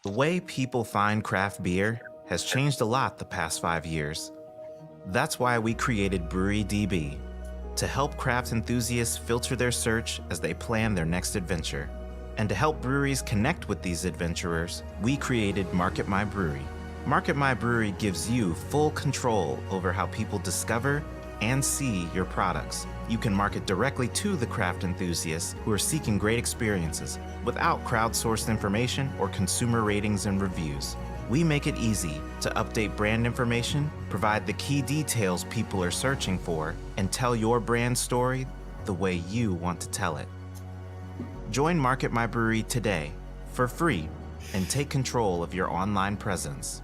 The way people find craft beer has changed a lot the past 5 years. That's why we created BreweryDB, to help craft enthusiasts filter their search as they plan their next adventure. And to help breweries connect with these adventurers, we created MarketMyBrewery. MarketMyBrewery gives you full control over how people discover and see your products. You can market directly to the craft enthusiasts who are seeking great experiences without crowdsourced information or consumer ratings and reviews. We make it easy to update brand information, provide the key details people are searching for, and tell your brand story the way you want to tell it. Join MarketMyBrewery today for free and take control of your online presence.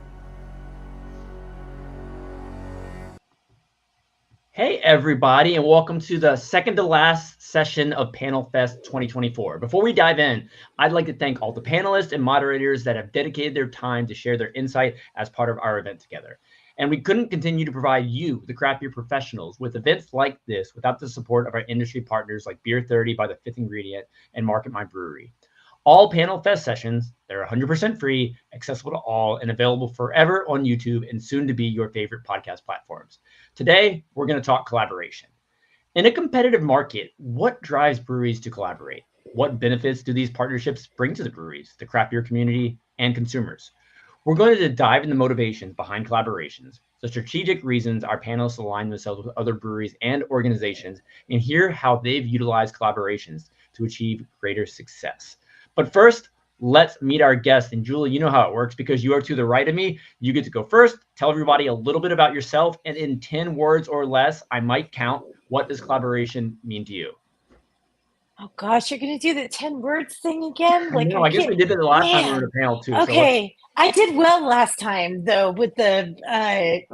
Hey everybody, and welcome to the second to last session of Panel Fest 2024. Before we dive in, I'd like to thank all the panelists and moderators that have dedicated their time to share their insight as part of our event together. And we couldn't continue to provide you, the craft beer professionals, with events like this without the support of our industry partners like Beer 30 by the Fifth Ingredient and MarketMyBrewery. All Panel Fest sessions, they're 100% free, accessible to all, and available forever on YouTube and soon to be your favorite podcast platforms. Today, we're going to talk collaboration. In a competitive market, what drives breweries to collaborate? What benefits do these partnerships bring to the breweries, the craft beer community, and consumers? We're going to dive into motivations behind collaborations, the strategic reasons our panelists align themselves with other breweries and organizations, and hear how they've utilized collaborations to achieve greater success. But first, let's meet our guest. And Julie, you know how it works because you are to the right of me. You get to go first. Tell everybody a little bit about yourself. And in 10 words or less, I might count. What does collaboration mean to you? Oh gosh, you're gonna do the 10 words thing again? Like, I guess we did it the last time we were in a panel too. Okay, so I did well last time though with the I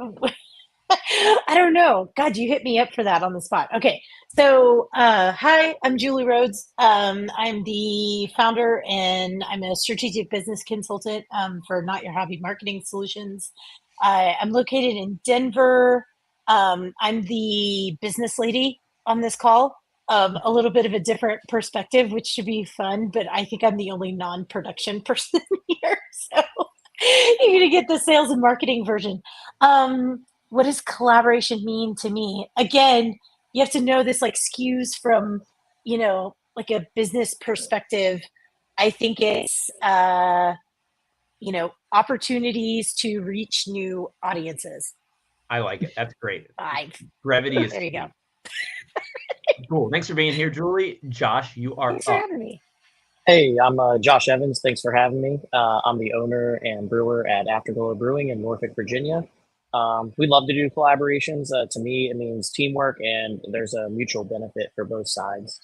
don't know. God, you hit me up for that on the spot. Okay, so hi, I'm Julie Rhodes. I'm the founder and I'm a strategic business consultant for Not Your Hobby Marketing Solutions. I'm located in Denver. I'm the business lady on this call. A little bit of a different perspective, which should be fun, but I think I'm the only non-production person here. So you're going to get the sales and marketing version. What does collaboration mean to me? Again, you have to know this like skews from, like a business perspective. I think it's, opportunities to reach new audiences. I like it. That's great. 5. Brevity is there you go. Cool. Thanks for being here, Julie. Josh, you are Thanks for having me. Hey, I'm Josh Evans. Thanks for having me. I'm the owner and brewer at Afterglow Brewing in Norfolk, Virginia. We love to do collaborations. To me, it means teamwork, and there's a mutual benefit for both sides.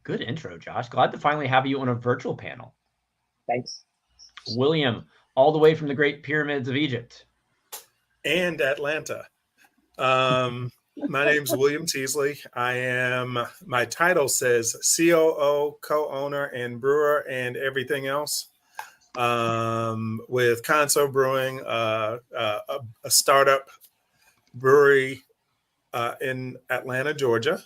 Good intro, Josh. Glad to finally have you on a virtual panel. Thanks. William, all the way from the Great Pyramids of Egypt. And Atlanta. My name's William Teasley. My title says COO, co-owner, and brewer, and everything else. With Khonso Brewing, a startup brewery in Atlanta, Georgia.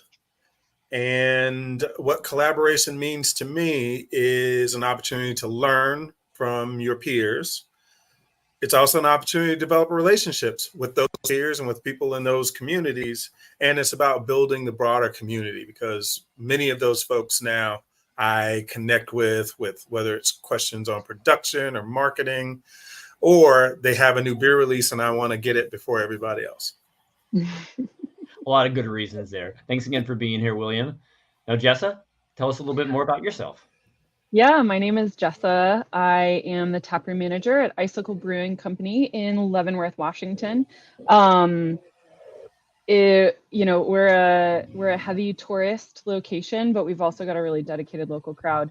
And what collaboration means to me is an opportunity to learn from your peers. It's also an opportunity to develop relationships with those peers and with people in those communities. And it's about building the broader community because many of those folks now I connect with whether it's questions on production or marketing, or they have a new beer release and I want to get it before everybody else. A lot of good reasons there. Thanks again for being here, William. Now, Jessa, tell us a little bit more about yourself. Yeah, my name is Jessa. I am the taproom manager at Icicle Brewing Company in Leavenworth, Washington. We're a heavy tourist location, but we've also got a really dedicated local crowd.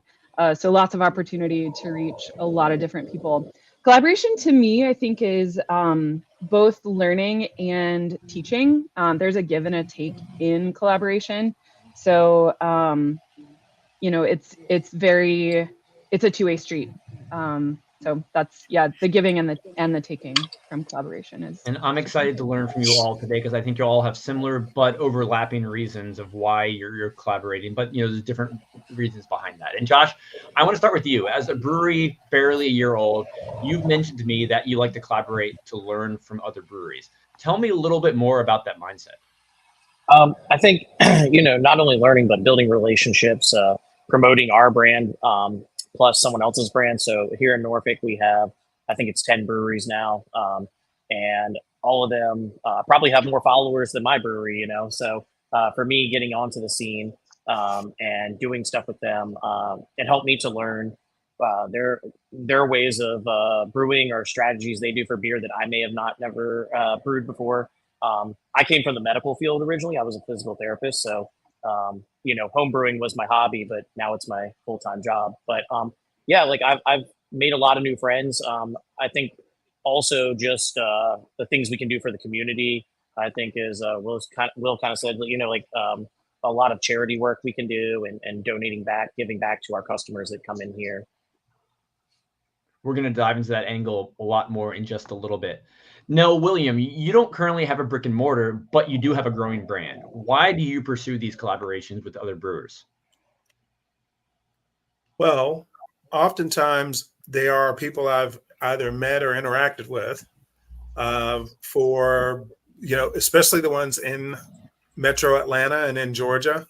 So lots of opportunity to reach a lot of different people. Collaboration to me, I think, is both learning and teaching. There's a give and a take in collaboration. So, it's a two-way street. So that's, yeah, the giving and the taking from collaboration is. And I'm excited to learn from you all today because I think you all have similar but overlapping reasons of why you're collaborating. But there's different reasons behind that. And Josh, I want to start with you. As a brewery fairly a year old, you've mentioned to me that you like to collaborate to learn from other breweries. Tell me a little bit more about that mindset. I think, not only learning, but building relationships, promoting our brand, plus someone else's brand. So here in Norfolk, we have, I think it's 10 breweries now. And all of them probably have more followers than my brewery, So for me, getting onto the scene and doing stuff with them, it helped me to learn their ways of brewing or strategies they do for beer that I may have never brewed before. I came from the medical field originally. I was a physical therapist, so home brewing was my hobby, but now it's my full-time job. But yeah, like I've made a lot of new friends. I think also just the things we can do for the community. I think is Will kind of said, a lot of charity work we can do and donating back, giving back to our customers that come in here. We're going to dive into that angle a lot more in just a little bit. No, William, you don't currently have a brick and mortar, but you do have a growing brand. Why do you pursue these collaborations with other brewers? Well, oftentimes they are people I've either met or interacted with especially the ones in Metro Atlanta and in Georgia.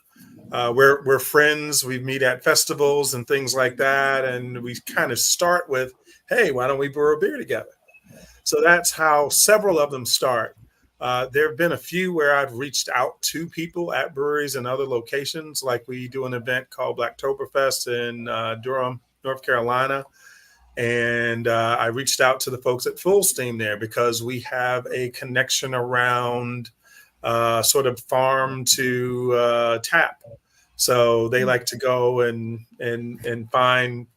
We're friends. We meet at festivals and things like that. And we kind of start with, hey, why don't we brew a beer together? So that's how several of them start. There have been a few where I've reached out to people at breweries and other locations, like we do an event called Blacktoberfest in Durham, North Carolina. And I reached out to the folks at Full Steam there because we have a connection around sort of farm to tap. So they like to go and find,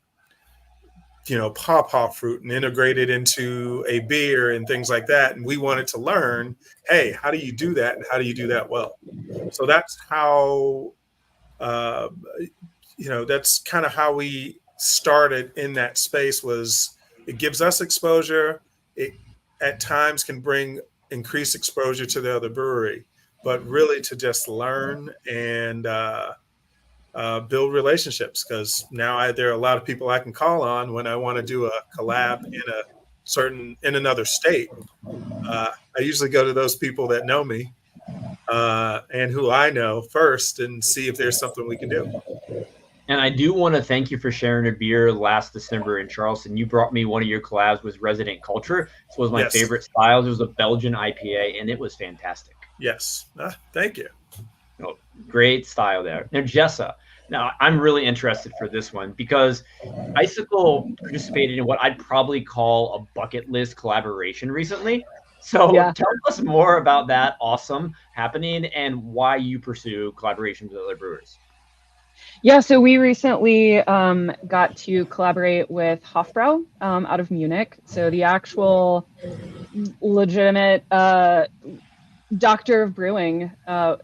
pawpaw fruit and integrate it into a beer and things like that. And we wanted to learn, hey, how do you do that? And how do you do that well? So that's how, that's kind of how we started in that space. Was it gives us exposure. It at times can bring increased exposure to the other brewery, but really to just learn and build relationships, because now there are a lot of people I can call on when I want to do a collab in another state. I usually go to those people that know me and who I know first and see if there's something we can do. And I do want to thank you for sharing a beer last December in Charleston. You brought me one of your collabs with Resident Culture. This was my favorite styles. It was a Belgian IPA, and it was fantastic. Yes. Thank you. Oh, great style there. Now, Jessa, I'm really interested for this one because Icicle participated in what I'd probably call a bucket list collaboration recently. So Tell us more about that awesome happening and why you pursue collaborations with other brewers. Yeah, so we recently got to collaborate with Hofbrau out of Munich. So the actual legitimate doctor of brewing,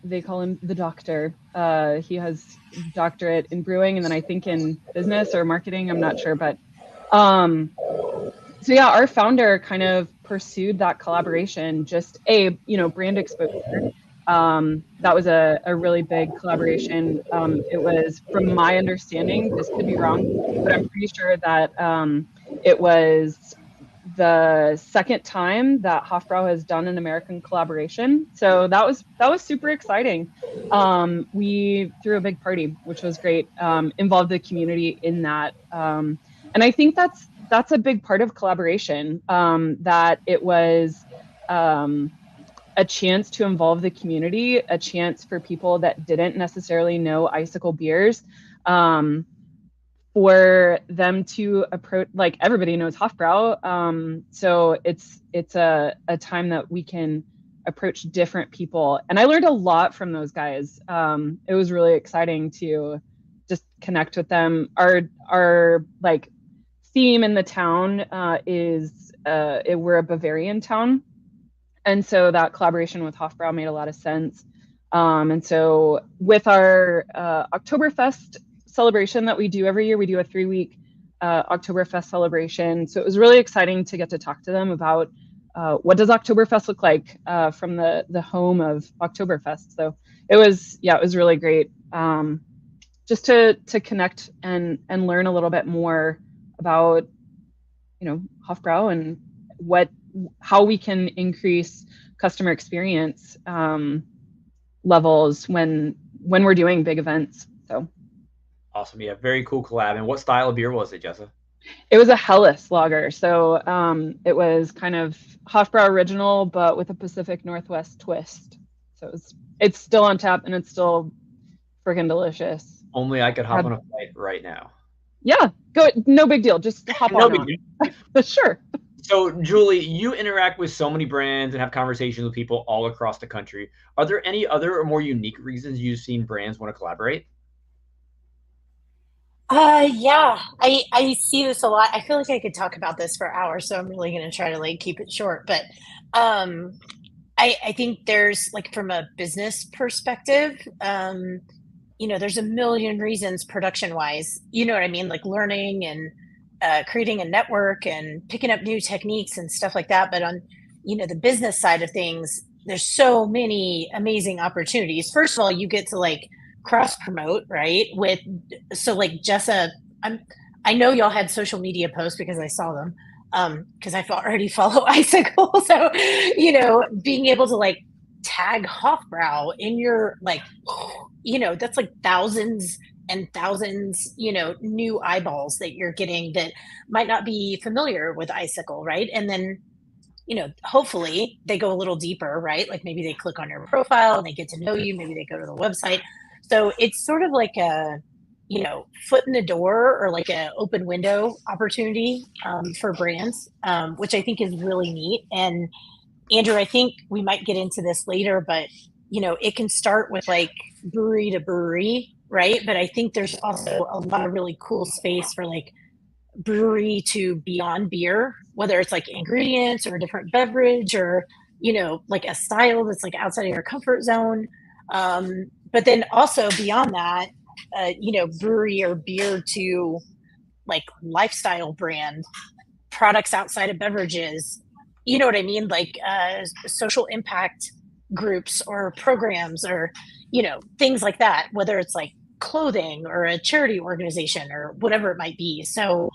they call him the doctor. He has doctorate in brewing and then I think in business or marketing, I'm not sure. But so yeah, our founder kind of pursued that collaboration, just brand exposure. That was a really big collaboration. It was, from my understanding, this could be wrong, but I'm pretty sure that it was the second time that Hofbrau has done an American collaboration. So that was super exciting. We threw a big party, which was great. Involved the community in that. And I think that's a big part of collaboration, that it was a chance to involve the community, a chance for people that didn't necessarily know Icicle beers, for them to approach, like everybody knows Hofbrau. So it's a time that we can approach different people. And I learned a lot from those guys. It was really exciting to just connect with them. Our like theme in the town is we're a Bavarian town. And so that collaboration with Hofbrau made a lot of sense. And so with our Oktoberfest celebration that we do every year, we do a 3-week Oktoberfest celebration. So it was really exciting to get to talk to them about what does Oktoberfest look like from the home of Oktoberfest. So it was really great just to connect and learn a little bit more about, Hofbrau and how we can increase customer experience levels when we're doing big events. So awesome. Yeah, very cool collab. And what style of beer was it, Jessa? it was a Helles lager. So it was kind of Hofbrau original, but with a Pacific Northwest twist. So it's still on tap and it's still freaking delicious. Only I could hop on a flight right now. Yeah, go. No big deal. Just hop No on. big deal. Sure. So, Julie, you interact with so many brands and have conversations with people all across the country. Are there any other or more unique reasons you've seen brands want to collaborate? Yeah, I see this a lot. I feel like I could talk about this for hours, so I'm really going to try to keep it short. But I think there's from a business perspective, there's a million reasons production wise, you know what I mean? Like learning and creating a network and picking up new techniques and stuff like that. But on, the business side of things, there's so many amazing opportunities. First of all, you get to cross promote, right? Jessa, I know y'all had social media posts because I saw them, because I already follow Icicle. So, being able to tag Hofbrau in your that's thousands and thousands, new eyeballs that you're getting that might not be familiar with Icicle, right? And then, hopefully they go a little deeper, right? Like maybe they click on your profile and they get to know you. Maybe they go to the website. So it's sort of like a, foot in the door or an open window opportunity for brands, which I think is really neat. And Andrew, I think we might get into this later, but it can start with brewery to brewery, right? But I think there's also a lot of really cool space for brewery to beyond beer, whether it's ingredients or a different beverage or, a style that's outside of your comfort zone. But then also beyond that, brewery or beer to lifestyle brand products outside of beverages, you know what I mean? Social impact groups or programs or, things like that, whether it's clothing or a charity organization or whatever it might be. So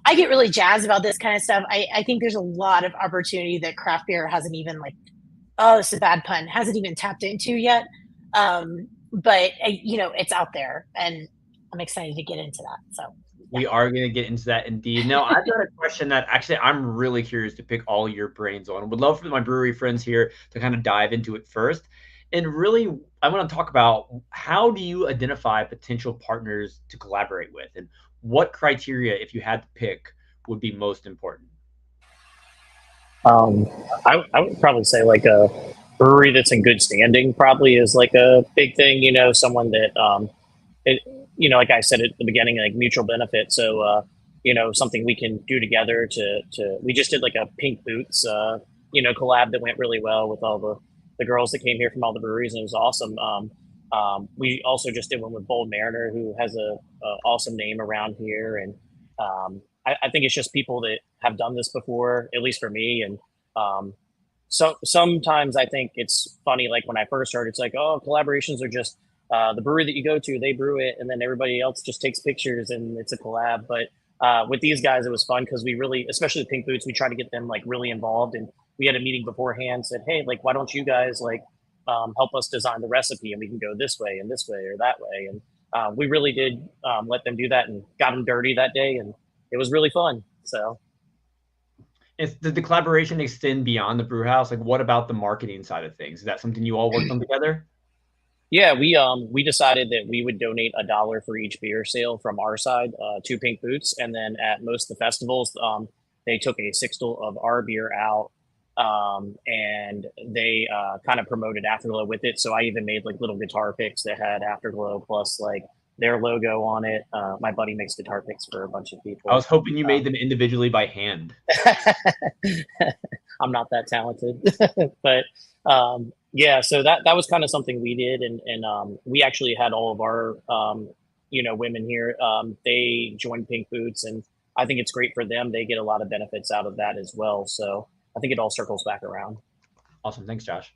I get really jazzed about this kind of stuff. I think there's a lot of opportunity that craft beer hasn't even this is a bad pun, hasn't even tapped into yet. But it's out there and I'm excited to get into that. So we are going to get into that indeed. Now, I've got a question that actually I'm really curious to pick all your brains on. Would love for my brewery friends here to kind of dive into it first. And really, I want to talk about how do you identify potential partners to collaborate with and what criteria, if you had to pick, would be most important? I would probably say a brewery that's in good standing probably is a big thing, someone that, like I said at the beginning, mutual benefit. So, something we can do together we just did a Pink Boots, collab that went really well with all the girls that came here from all the breweries, and it was awesome. We also just did one with Bold Mariner, who has a awesome name around here. And I think it's just people that have done this before, at least for me. And so sometimes I think it's funny, when I first heard, it's collaborations are just the brewery that you go to, they brew it, and then everybody else just takes pictures and it's a collab. But with these guys, it was fun because we really, especially the Pink Boots, we try to get them really involved. And we had a meeting beforehand, said, hey, why don't you guys help us design the recipe, and we can go this way and this way or that way. And we really did let them do that and got them dirty that day, and it was really fun. So did the collaboration extend beyond the brew house? What about the marketing side of things? Is that something you all worked on together? Yeah, we decided that we would donate $1 for each beer sale from our side to Pink Boots, and then at most of the festivals, they took a sixtel of our beer out, and they kind of promoted Afterglow with it. So I even made little guitar picks that had Afterglow plus their logo on it. My buddy makes guitar picks for a bunch of people. I was hoping you made them individually by hand. I'm not that talented, but yeah, so that was kind of something we did. And we actually had all of our, women here. They joined Pink Boots, and I think it's great for them. They get a lot of benefits out of that as well. So I think it all circles back around. Awesome. Thanks, Josh.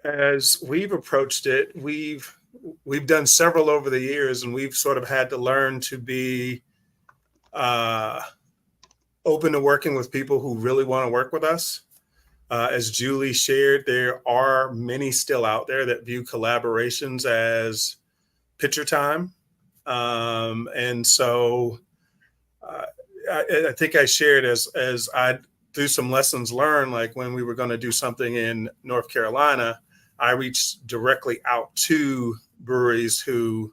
As we've approached it, we've done several over the years, and we've sort of had to learn to be open to working with people who really want to work with us. As Julie shared, there are many still out there that view collaborations as picture time. And so I think I shared as I through some lessons learned, like when we were going to do something in North Carolina, I reached directly out to breweries who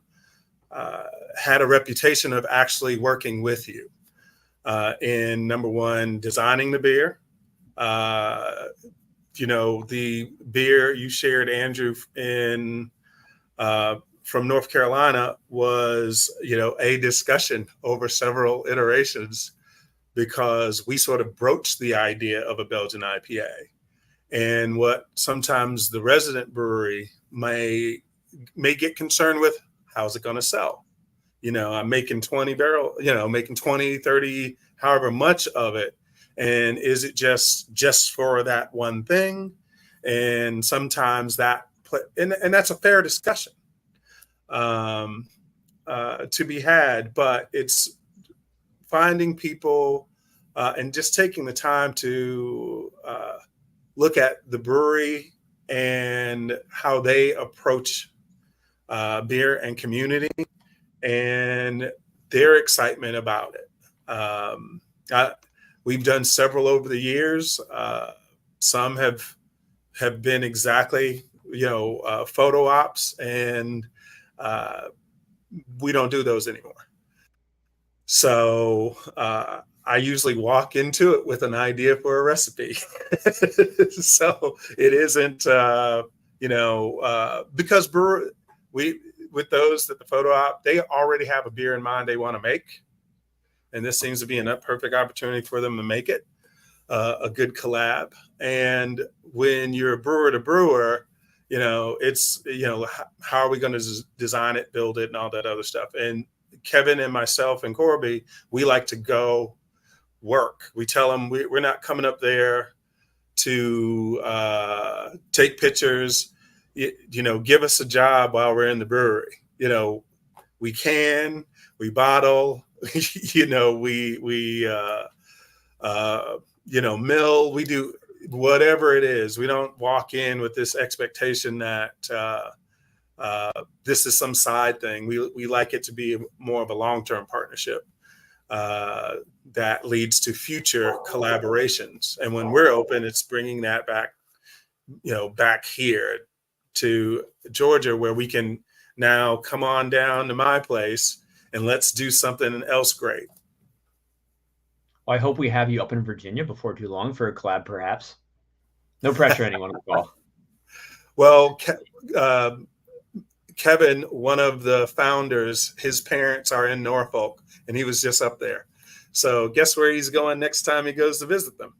had a reputation of actually working with you in, number one, designing the beer. The beer you shared, Andrew, in from North Carolina was, a discussion over several iterations, because we sort of broached the idea of a Belgian IPA. And what sometimes the resident brewery may get concerned with, how's it going to sell? I'm making 20 barrel, making 20, 30, however much of it. And is it just for that one thing? And sometimes and that's a fair discussion to be had, but it's finding people and just taking the time to look at the brewery and how they approach beer and community and their excitement about it. We've done several over the years. Some have been exactly, photo ops, and we don't do those anymore. So I usually walk into it with an idea for a recipe. So it isn't, because with those that the photo op, they already have a beer in mind they want to make. And this seems to be a perfect opportunity for them to make it a good collab. And when you're a brewer to brewer, it's, how are we going to design it, build it, and all that other stuff. And Kevin and myself and Corby, we like to go work. We tell them we're not coming up there to take pictures, give us a job while we're in the brewery. We bottle, mill, we do whatever it is. We don't walk in with this expectation that this is some side thing. We like it to be more of a long-term partnership that leads to future collaborations. And when we're open, it's bringing that back here to Georgia, where we can now come on down to my place and let's do something else great. Well, I hope we have you up in Virginia before too long for a collab, perhaps. No pressure, anyone on the call. Well, Kevin, one of the founders, his parents are in Norfolk, and he was just up there. So guess where he's going next time he goes to visit them?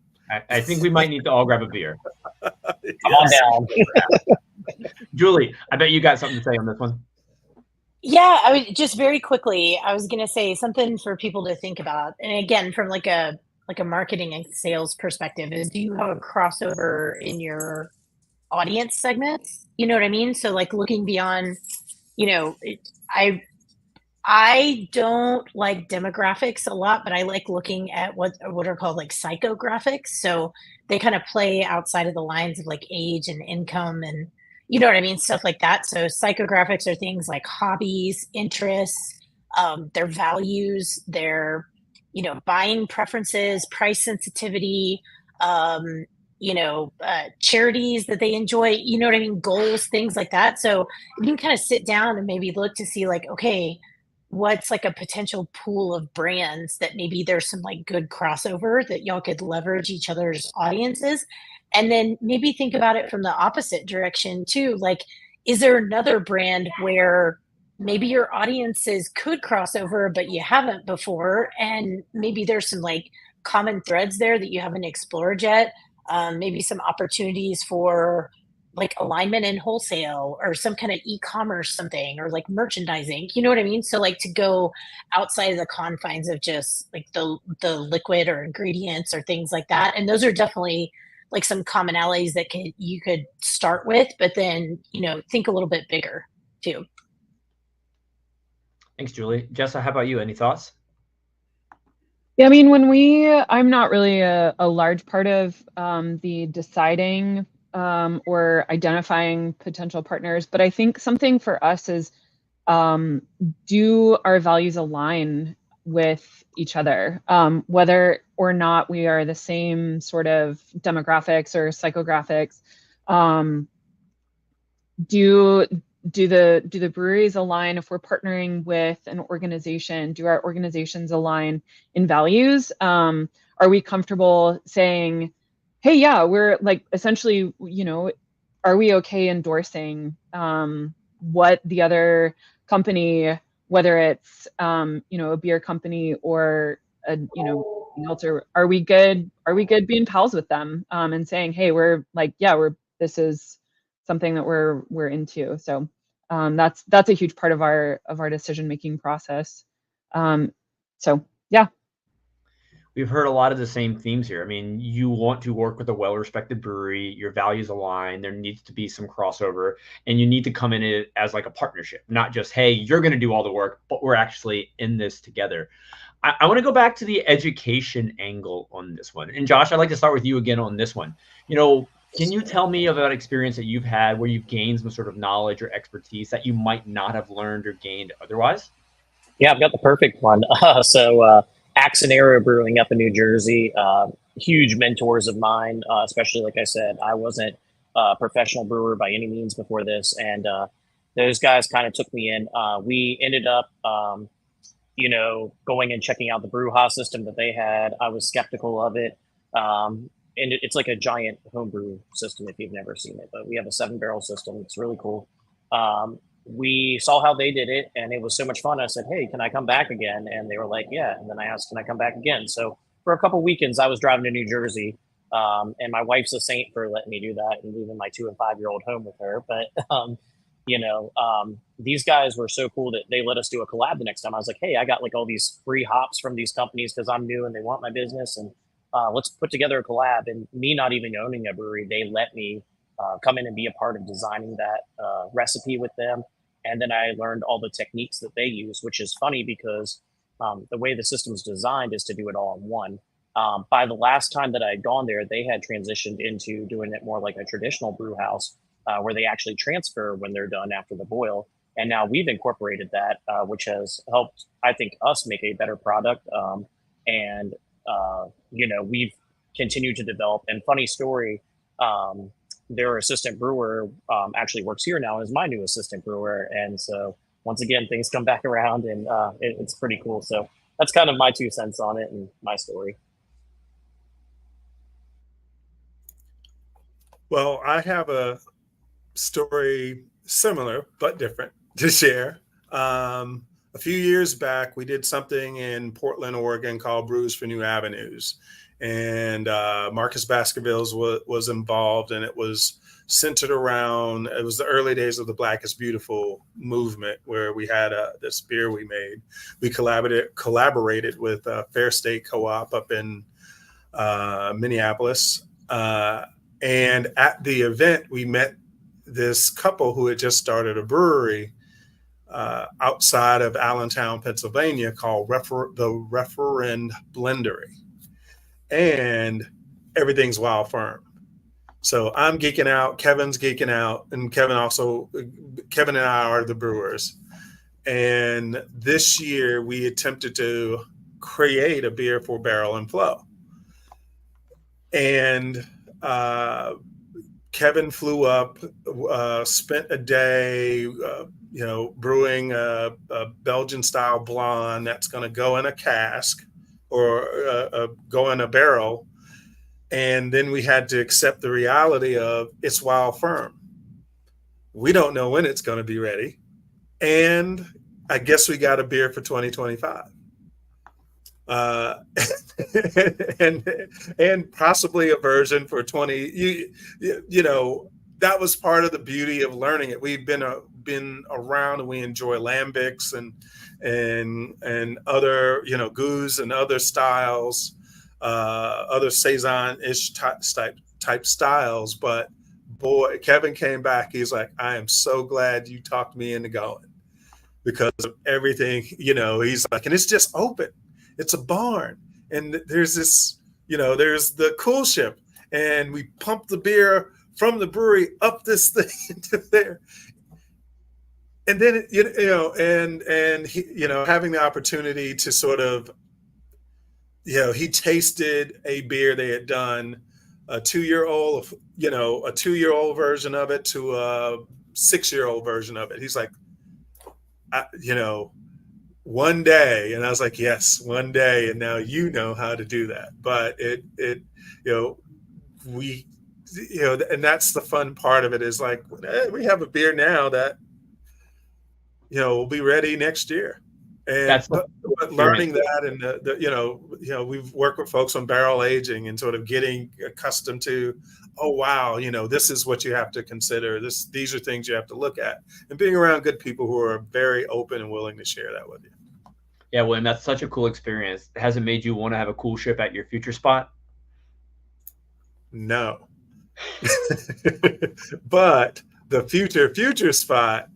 I think we might need to all grab a beer. Come on down. Julie, I bet you got something to say on this one. Yeah, I was just very quickly, I was going to say something for people to think about. And again, from like a marketing and sales perspective, is do you have a crossover in your audience segments? You know what I mean? So like looking beyond, I don't like demographics a lot, but I like looking at what are called like psychographics. So they kind of play outside of the lines of like age and income and, you know what I mean? Stuff like that. So psychographics are things like hobbies, interests, their values, their, buying preferences, price sensitivity, charities that they enjoy, you know what I mean? Goals, things like that. So you can kind of sit down and maybe look to see like, okay, what's like a potential pool of brands that maybe there's some like good crossover that y'all could leverage each other's audiences. And then maybe think about it from the opposite direction too. Like, is there another brand where maybe your audiences could cross over, but you haven't before? And maybe there's some like common threads there that you haven't explored yet. Maybe some opportunities for, like alignment in wholesale or some kind of e-commerce something or like merchandising, you know what I mean? So like to go outside of the confines of just like the liquid or ingredients or things like that. And those are definitely like some commonalities that you could start with, but then, think a little bit bigger too. Thanks, Julie. Jessa, how about you? Any thoughts? Yeah, I mean, I'm not really a large part of the deciding or identifying potential partners, but I think something for us is, do our values align with each other? Whether or not we are the same sort of demographics or psychographics, do the breweries align? If we're partnering with an organization, do our organizations align in values? Are we comfortable saying, hey, yeah, we're like essentially, are we okay endorsing what the other company, whether it's a beer company or else, or are we good being pals with them and saying, hey, we're like, yeah, this is something that we're into. So that's a huge part of our decision making process. So yeah. We've heard a lot of the same themes here. I mean, you want to work with a well-respected brewery, your values align, there needs to be some crossover, and you need to come in it as like a partnership, not just, hey, you're going to do all the work, but we're actually in this together. I want to go back to the education angle on this one. And Josh, I'd like to start with you again on this one. Can you tell me about experience that you've had where you've gained some sort of knowledge or expertise that you might not have learned or gained otherwise? Yeah, I've got the perfect one. Axonera Brewing up in New Jersey, huge mentors of mine, especially, like I said, I wasn't a professional brewer by any means before this. And those guys kind of took me in. We ended up, going and checking out the brew system that they had. I was skeptical of it. And it's like a giant homebrew system if you've never seen it, but we have a 7-barrel system. It's really cool. We saw how they did it and it was so much fun. I said, hey, can I come back again? And they were like, yeah. And then I asked, can I come back again? So for a couple weekends, I was driving to New Jersey, and my wife's a saint for letting me do that and leaving my 2- and 5-year-old home with her. But, these guys were so cool that they let us do a collab the next time. I was like, hey, I got like all these free hops from these companies because I'm new and they want my business. And let's put together a collab. And me not even owning a brewery, they let me come in and be a part of designing that recipe with them. And then I learned all the techniques that they use, which is funny because the way the system's designed is to do it all in one. By the last time that I had gone there, they had transitioned into doing it more like a traditional brew house where they actually transfer when they're done after the boil. And now we've incorporated that, which has helped, I think, us make a better product. We've continued to develop. And funny story, their assistant brewer actually works here now and is my new assistant brewer. And so once again, things come back around and it's pretty cool. So that's kind of my 2 cents on it and my story. Well, I have a story similar but different to share. A few years back, we did something in Portland, Oregon called Brews for New Avenues. And Marcus Baskervilles was involved, and it was centered around, it was the early days of the Black is Beautiful movement, where we had this beer we made. We collaborated with Fair State Co-op up in Minneapolis. And at the event, we met this couple who had just started a brewery outside of Allentown, Pennsylvania, called the Referend Blendery. And everything's Wild Firm. So I'm geeking out, Kevin's geeking out, and Kevin and I are the brewers. And this year we attempted to create a beer for Barrel and Flow. And Kevin flew up, spent a day, brewing a Belgian style blonde that's going to go in a cask or go in a barrel. And then we had to accept the reality of it's Wild Firm. We don't know when it's going to be ready. And I guess we got a beer for 2025. And possibly a version for 20, that was part of the beauty of learning it. We've been around, and we enjoy lambics and other, you know, goose and other styles, other saison-ish type styles. But boy, Kevin came back. He's like, I am so glad you talked me into going, because of everything, you know. He's like, and it's just open. It's a barn, and there's this, you know, there's the cool ship, and we pump the beer from the brewery up this thing into there. And then, you know, and he, you know, having the opportunity to sort of, you know, he tasted a beer they had done, a 2-year-old, you know, a 2-year-old version of it to a 6-year-old version of it. He's like, you know, one day. And I was like, yes, one day. And now you know how to do that. But it, you know, we, you know, and that's the fun part of it, is like, we have a beer now that, you know, will be ready next year. And but learning that, and the you know, we've worked with folks on barrel aging and sort of getting accustomed to, oh wow, you know, this is what you have to consider. These are things you have to look at, and being around good people who are very open and willing to share that with you. Yeah, William, that's such a cool experience. Has it made you want to have a cool ship at your future spot? No. But the future spot,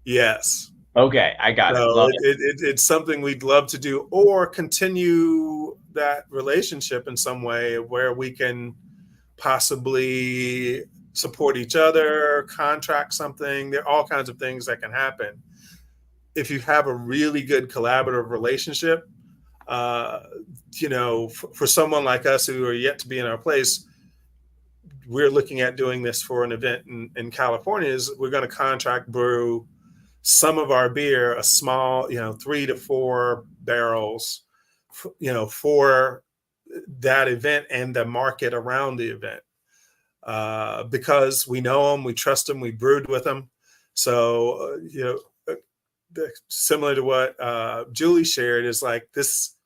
yes. Okay, I got it. It's something we'd love to do, or continue that relationship in some way where we can possibly support each other, contract something. There are all kinds of things that can happen if you have a really good collaborative relationship. You know, for someone like us who are yet to be in our place, we're looking at doing this for an event in California. Is we're going to contract brew some of our beer, a small, you know, 3 to 4 barrels, you know, for that event and the market around the event, because we know them, we trust them, we brewed with them. So, you know, similar to what Julie shared, is like this.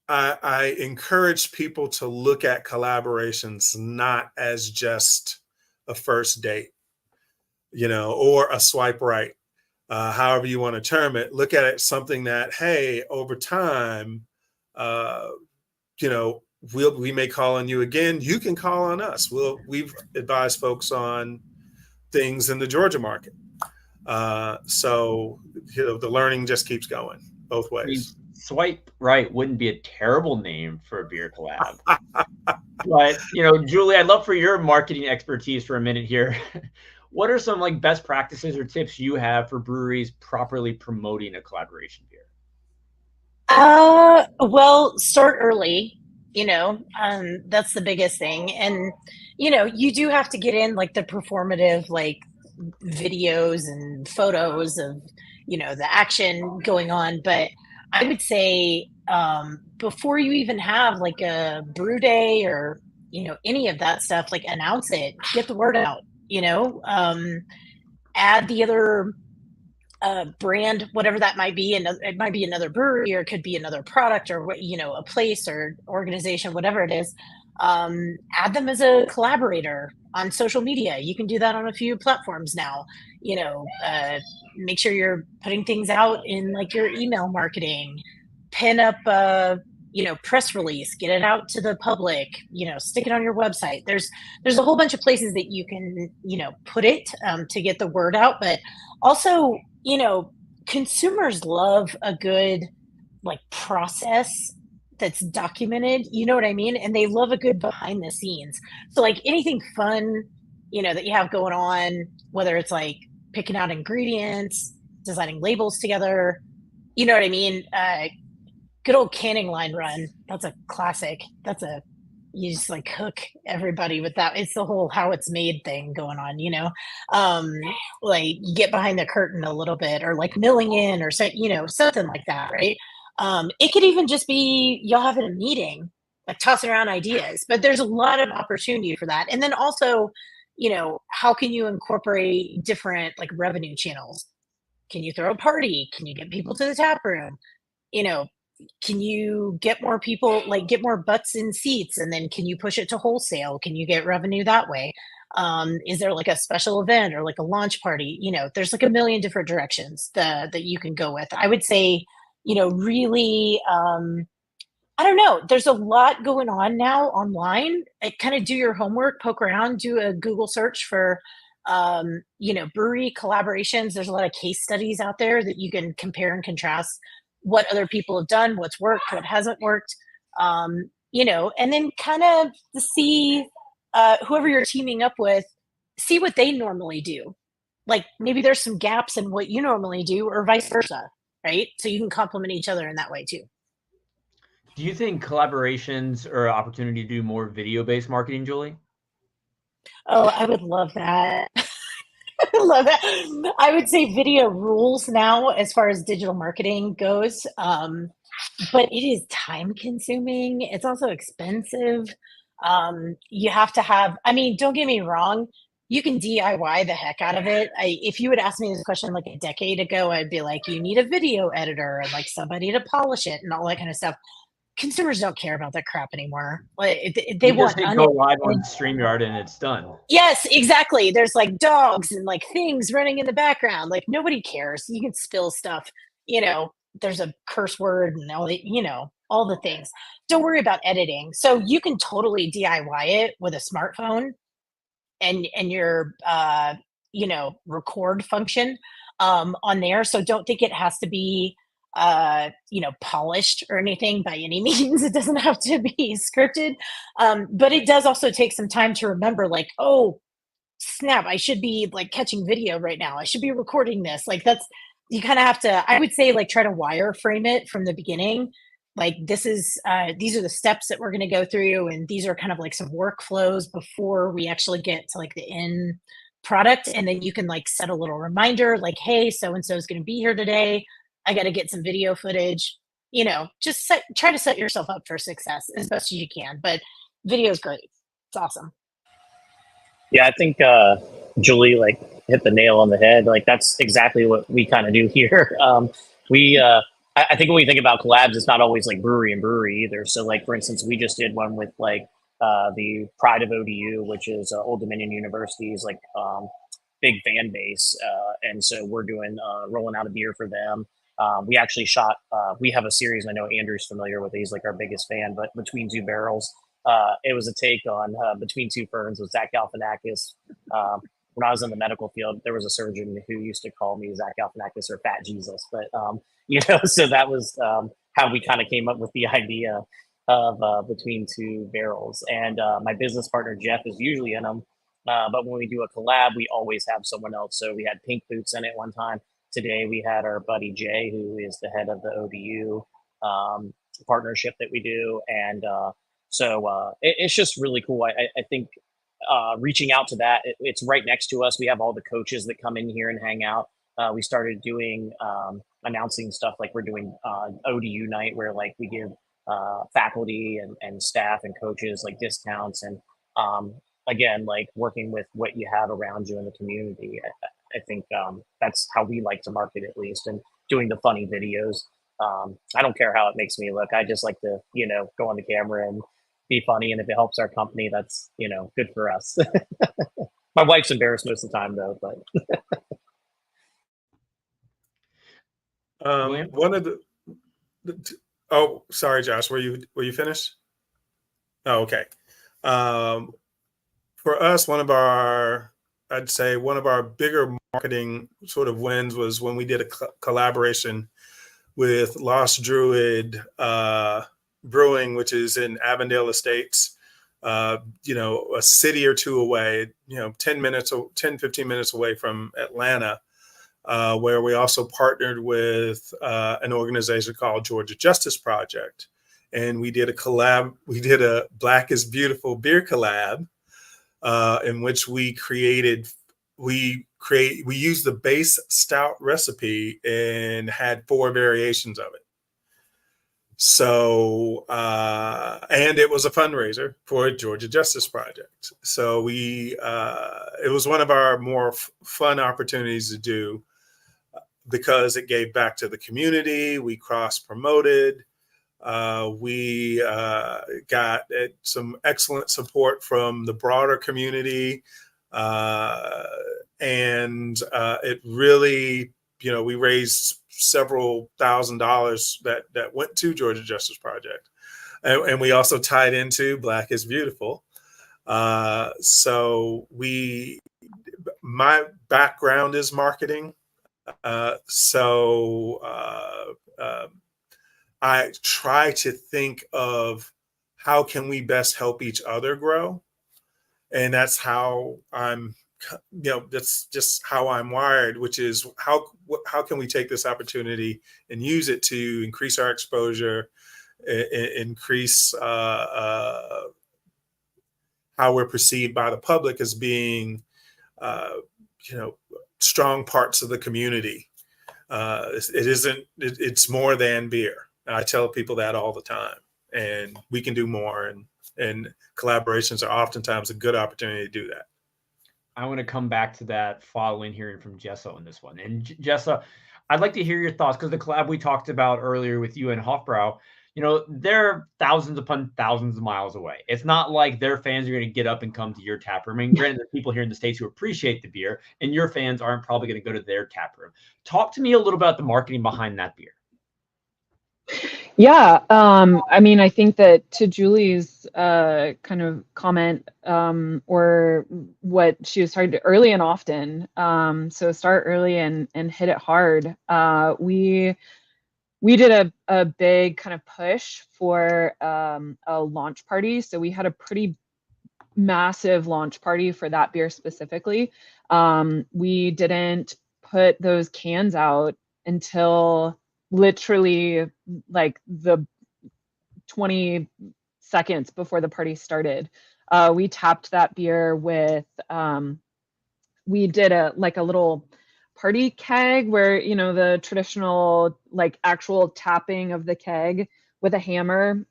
I encourage people to look at collaborations not as just a first date, you know, or a swipe right, however you want to term it. Look at it something that, hey, over time, you know, we may call on you again. You can call on us. We've advised folks on things in the Georgia market. So, you know, the learning just keeps going both ways. I mean, swipe right wouldn't be a terrible name for a beer collab. But, you know, Julie, I'd love for your marketing expertise for a minute here. What are some like best practices or tips you have for breweries properly promoting a collaboration beer? Well, start early, you know, that's the biggest thing. And, you know, you do have to get in like the performative, like videos and photos of, you know, the action going on. But I would say, before you even have like a brew day or, you know, any of that stuff, like announce it, get the word out, you know, add the other brand, whatever that might be. And it might be another brewery, or it could be another product, or what, you know, a place or organization, whatever it is. Add them as a collaborator on social media. You can do that on a few platforms now. You know, make sure you're putting things out in like your email marketing, pin up you know, press release, get it out to the public, you know, stick it on your website. There's a whole bunch of places that you can, you know, put it to get the word out. But also, you know, consumers love a good like process that's documented, you know what I mean? And they love a good behind the scenes. So like anything fun, you know, that you have going on, whether it's like picking out ingredients, designing labels together, you know what I mean? Good old canning line run. That's a classic. You just like hook everybody with that. It's the whole how it's made thing going on, you know? Like you get behind the curtain a little bit, or like milling in, or so, you know, something like that, right? It could even just be y'all having a meeting, like tossing around ideas, but there's a lot of opportunity for that. And then also, you know, how can you incorporate different like revenue channels? Can you throw a party? Can you get people to the tap room? You know, can you get more people, like get more butts in seats, and then can you push it to wholesale? Can you get revenue that way? Is there like a special event or like a launch party? There's like a million different directions that you can go with. I would say, really, I don't know. There's a lot going on now online. Kind of do your homework, poke around, do a Google search for, brewery collaborations. There's a lot of case studies out there that you can compare and contrast what other people have done, what's worked, what hasn't worked, and then kind of to see whoever you're teaming up with, see what they normally do. Like maybe there's some gaps in what you normally do or vice versa, right? So you can complement each other in that way too. Do you think collaborations are an opportunity to do more video-based marketing, Julie? Oh, I would love that. I love that. I would say video rules now as far as digital marketing goes. But it is time consuming. It's also expensive. You have to have, I mean, don't get me wrong, you can DIY the heck out of it. If you would ask me this question like a decade ago, I'd be like, you need a video editor and like somebody to polish it and all that kind of stuff. Consumers don't care about that crap anymore. Like they You want just hit go live on StreamYard and it's done. Yes, exactly. There's like dogs and like things running in the background. Like nobody cares. You can spill stuff. There's a curse word and all the things. Don't worry about editing. So you can totally DIY it with a smartphone and your record function on there. So don't think it has to be polished or anything by any means. It doesn't have to be scripted. But it does also take some time to remember, like, oh, snap, I should be like catching video right now. I should be recording this. Like you kind of have to, I would say, like try to wireframe it from the beginning. Like these are the steps that we're going to go through. And these are kind of like some workflows before we actually get to like the end product. And then you can like set a little reminder like, hey, so-and-so is going to be here today. I got to get some video footage, just try to set yourself up for success as best as you can. But video is great. It's awesome. Yeah, I think Julie like hit the nail on the head. Like that's exactly what we kind of do here. I think when we think about collabs, it's not always like brewery and brewery either. So like for instance, we just did one with like the Pride of ODU, which is Old Dominion University's like big fan base, and so we're doing rolling out a beer for them. We actually shot. We have a series. I know Andrew's familiar with. He's like our biggest fan. But Between Two Barrels, it was a take on Between Two Ferns with Zach Galifianakis. When I was in the medical field, there was a surgeon who used to call me Zach Galifianakis or Fat Jesus. But so that was how we kind of came up with the idea of Between Two Barrels. And my business partner Jeff is usually in them. But when we do a collab, we always have someone else. So we had Pink Boots in it one time. Today we had our buddy Jay, who is the head of the ODU partnership that we do. And it's just really cool. I think reaching out to that, it's right next to us. We have all the coaches that come in here and hang out. We started doing announcing stuff like we're doing ODU night where like we give faculty and staff and coaches like discounts and again, like working with what you have around you in the community. I think that's how we like to market, at least, and doing the funny videos. I don't care how it makes me look. I just like to, go on the camera and be funny. And if it helps our company, that's, good for us. My wife's embarrassed most of the time though, but. One of oh, sorry, Josh, were you finished? Oh, okay. For us, I'd say one of our bigger marketing sort of wins was when we did a collaboration with Lost Druid Brewing, which is in Avondale Estates, a city or two away, 15 minutes away from Atlanta, where we also partnered with an organization called Georgia Justice Project. And we did a collab. We did a Black is Beautiful beer collab in which we used the base stout recipe and had 4 variations of it. So, and it was a fundraiser for Georgia Justice Project. So it was one of our more fun opportunities to do because it gave back to the community. We cross-promoted. We got some excellent support from the broader community. And it really, we raised several $1,000s that went to Georgia Justice Project. And we also tied into Black is Beautiful. So my background is marketing. So I try to think of how can we best help each other grow. And that's how that's just how I'm wired, which is how can we take this opportunity and use it to increase our exposure, increase how we're perceived by the public as being, strong parts of the community. It's more than beer. I tell people that all the time, and we can do more. And collaborations are oftentimes a good opportunity to do that. I want to come back to that following hearing from Jessa on this one. And Jessa, I'd like to hear your thoughts, because the collab we talked about earlier with you and Hofbrau, they're thousands upon thousands of miles away. It's not like their fans are going to get up and come to your tap room. I mean, granted, there's people here in the States who appreciate the beer, and your fans aren't probably going to go to their tap room. Talk to me a little about the marketing behind that beer. Yeah, I mean, I think that to Julie's kind of comment, or what she was trying to early and often, so start early and hit it hard. We did a big kind of push for a launch party. So we had a pretty massive launch party for that beer specifically. We didn't put those cans out until literally like the 20 seconds before the party started. We tapped that beer with, we did a little party keg where, the traditional like actual tapping of the keg with a hammer.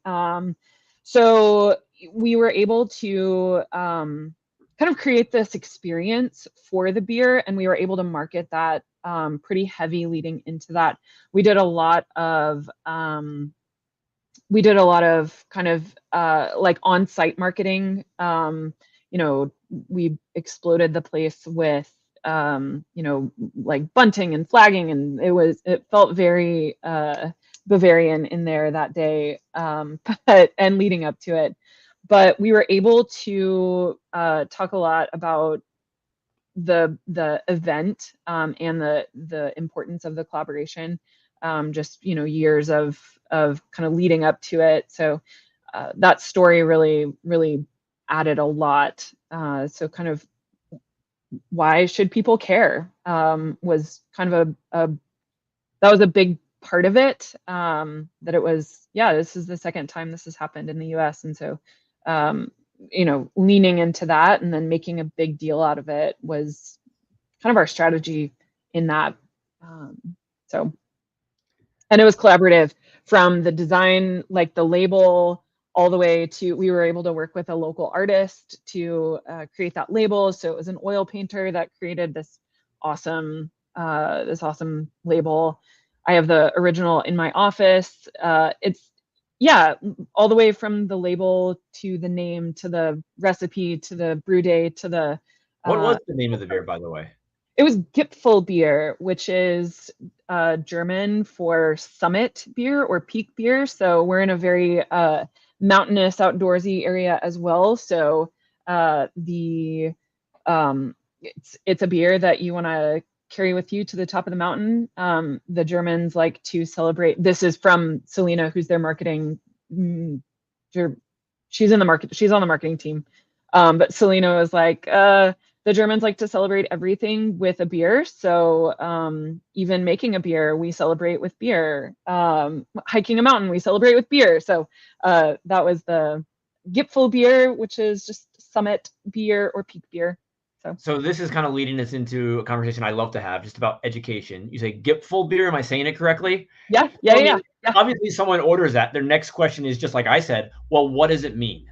So we were able to kind of create this experience for the beer, and we were able to market that pretty heavy leading into that. We did a lot of kind of like on-site marketing. We exploded the place with like bunting and flagging, and it felt very Bavarian in there that day, and leading up to it. But we were able to talk a lot about the event, and the importance of the collaboration, just years of kind of leading up to it. So that story really added a lot. So kind of why should people care, was kind of that was a big part of it, that it was, this is the second time this has happened in the US. And so leaning into that and then making a big deal out of it was kind of our strategy in that. And it was collaborative from the design, like the label, all the way to, we were able to work with a local artist to create that label. So it was an oil painter that created this awesome label. I have the original in my office. It's all the way from the label to the name, to the recipe, to the brew day, to the. What was the name of the beer, by the way? It was Gipfelbier, which is German for summit beer or peak beer. So we're in a very mountainous, outdoorsy area as well. So it's a beer that you want to carry with you to the top of the mountain. The Germans like to celebrate. This is from Selena, who's their marketing. She's on the marketing team. But Selena was like, the Germans like to celebrate everything with a beer. So even making a beer, we celebrate with beer. Hiking a mountain, we celebrate with beer. So that was the Gipfelbier, which is just summit beer or peak beer. So this is kind of leading us into a conversation I love to have, just about education. You say Gipfelbier, am I saying it correctly? Yeah. Obviously, someone orders that. Their next question is just like I said, well, what does it mean?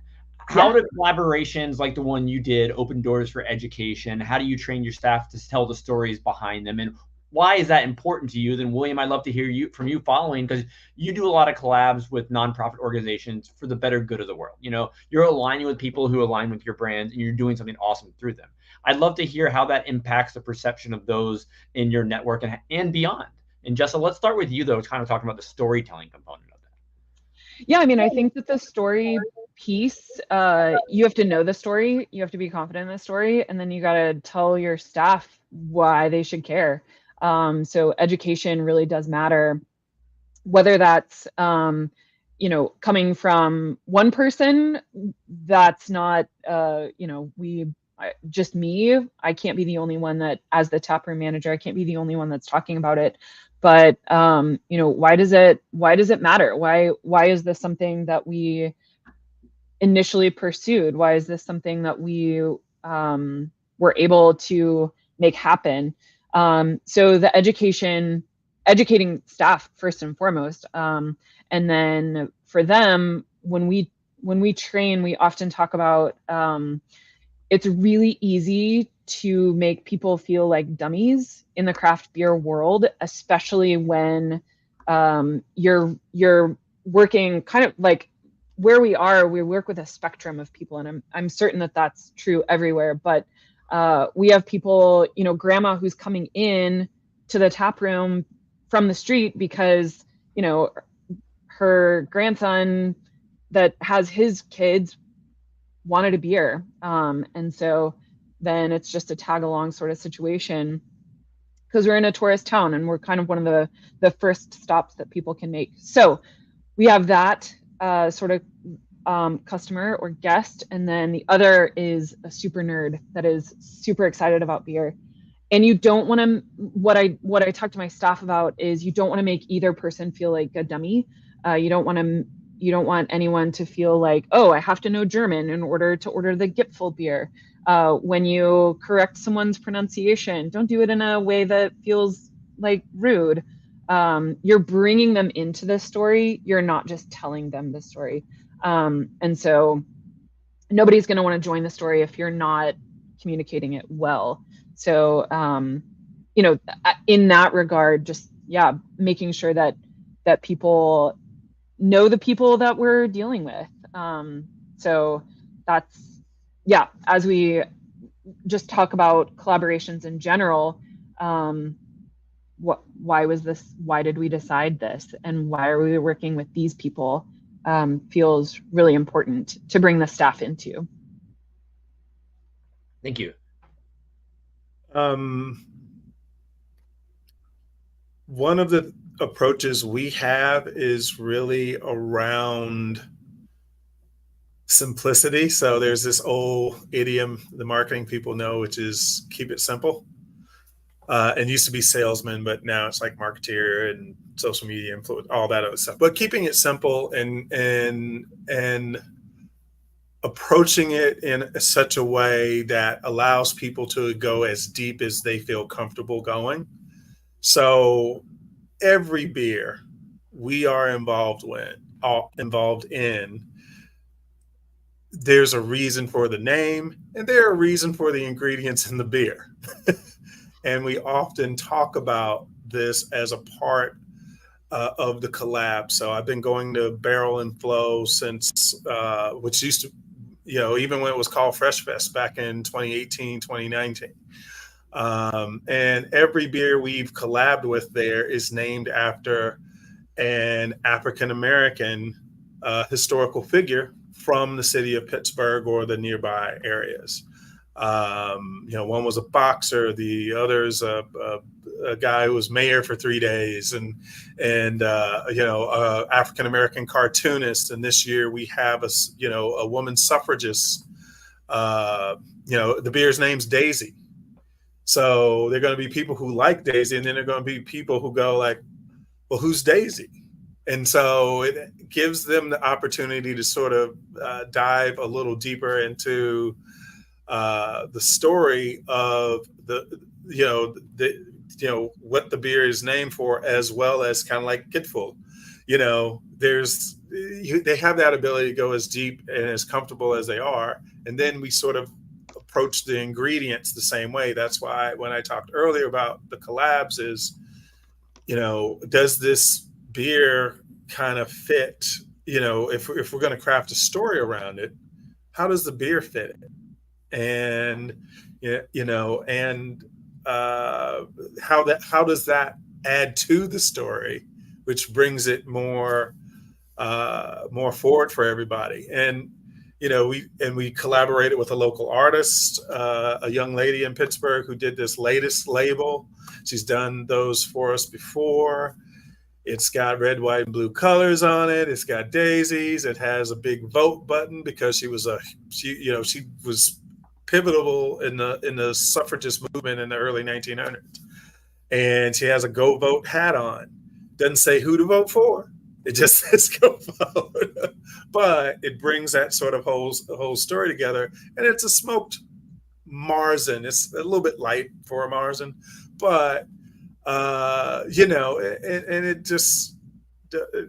How do collaborations like the one you did open doors for education? How do you train your staff to tell the stories behind them? And why is that important to you? Then William, I'd love to hear from you following, because you do a lot of collabs with nonprofit organizations for the better good of the world. You're aligning with people who align with your brand, and you're doing something awesome through them. I'd love to hear how that impacts the perception of those in your network and beyond. And Jessa, let's start with you though, kind of talking about the storytelling component of that. Yeah, I mean, I think that the story piece, you have to know the story, you have to be confident in the story, and then you got to tell your staff why they should care. So education really does matter, whether that's coming from one person. That's not just me. I can't be the only one that, as the taproom manager, I can't be the only one that's talking about it. But why does it matter? Why is this something that we initially pursued? Why is this something that we were able to make happen? So the educating staff first and foremost, and then for them, when we train, we often talk about it's really easy to make people feel like dummies in the craft beer world, especially when you're working kind of like where we work with a spectrum of people, and I'm certain that that's true everywhere. But we have people, grandma who's coming in to the tap room from the street because her grandson that has his kids wanted a beer, and so then it's just a tag along sort of situation, because we're in a tourist town and we're kind of one of the first stops that people can make. So we have that sort of customer or guest, and then the other is a super nerd that is super excited about beer. And you don't want to, what I talk to my staff about is, you don't want to make either person feel like a dummy. You don't want anyone to feel like, oh, I have to know German in order to order the Gipfel beer. When you correct someone's pronunciation, don't do it in a way that feels like rude. You're bringing them into the story. You're not just telling them the story. And so nobody's going to want to join the story if you're not communicating it well. So, in that regard, just, making sure that people know the people that we're dealing with. So that's, as we just talk about collaborations in general, why did we decide this, and why are we working with these people, feels really important to bring the staff into. Thank you. One of the approaches we have is really around simplicity. So there's this old idiom the marketing people know, which is keep it simple. And used to be salesman, but now it's like marketeer and social media influence, all that other stuff. But keeping it simple and approaching it in such a way that allows people to go as deep as they feel comfortable going. So every beer we are involved in, there's a reason for the name, and there's a reason for the ingredients in the beer. And we often talk about this as a part of the collab. So I've been going to Barrel and Flow since, which used to, even when it was called Fresh Fest back in 2018, 2019. And every beer we've collabed with there is named after an African-American historical figure from the city of Pittsburgh or the nearby areas. One was a boxer, the other's a guy who was mayor for 3 days, and African-American cartoonist. And this year we have a woman suffragist. The beer's name's Daisy. So there are going to be people who like Daisy, and then there are going to be people who go like, well, who's Daisy? And so it gives them the opportunity to sort of dive a little deeper into the story of what the beer is named for, as well as kind of like Gitful. They have that ability to go as deep and as comfortable as they are, and then we sort of approach the ingredients the same way. That's why when I talked earlier about the collabs is, does this beer kind of fit, if we're going to craft a story around it, how does the beer fit it? And, how does that add to the story, which brings it more forward for everybody. And we collaborated with a local artist, a young lady in Pittsburgh who did this latest label. She's done those for us before. It's got red, white, and blue colors on it. It's got daisies. It has a big vote button because she was pivotal in the suffragist movement in the early 1900s. And she has a go vote hat on. Doesn't say who to vote for. It just says go vote. But it brings that sort of whole story together. And it's a smoked Marzen. It's a little bit light for a Marzen, but and it just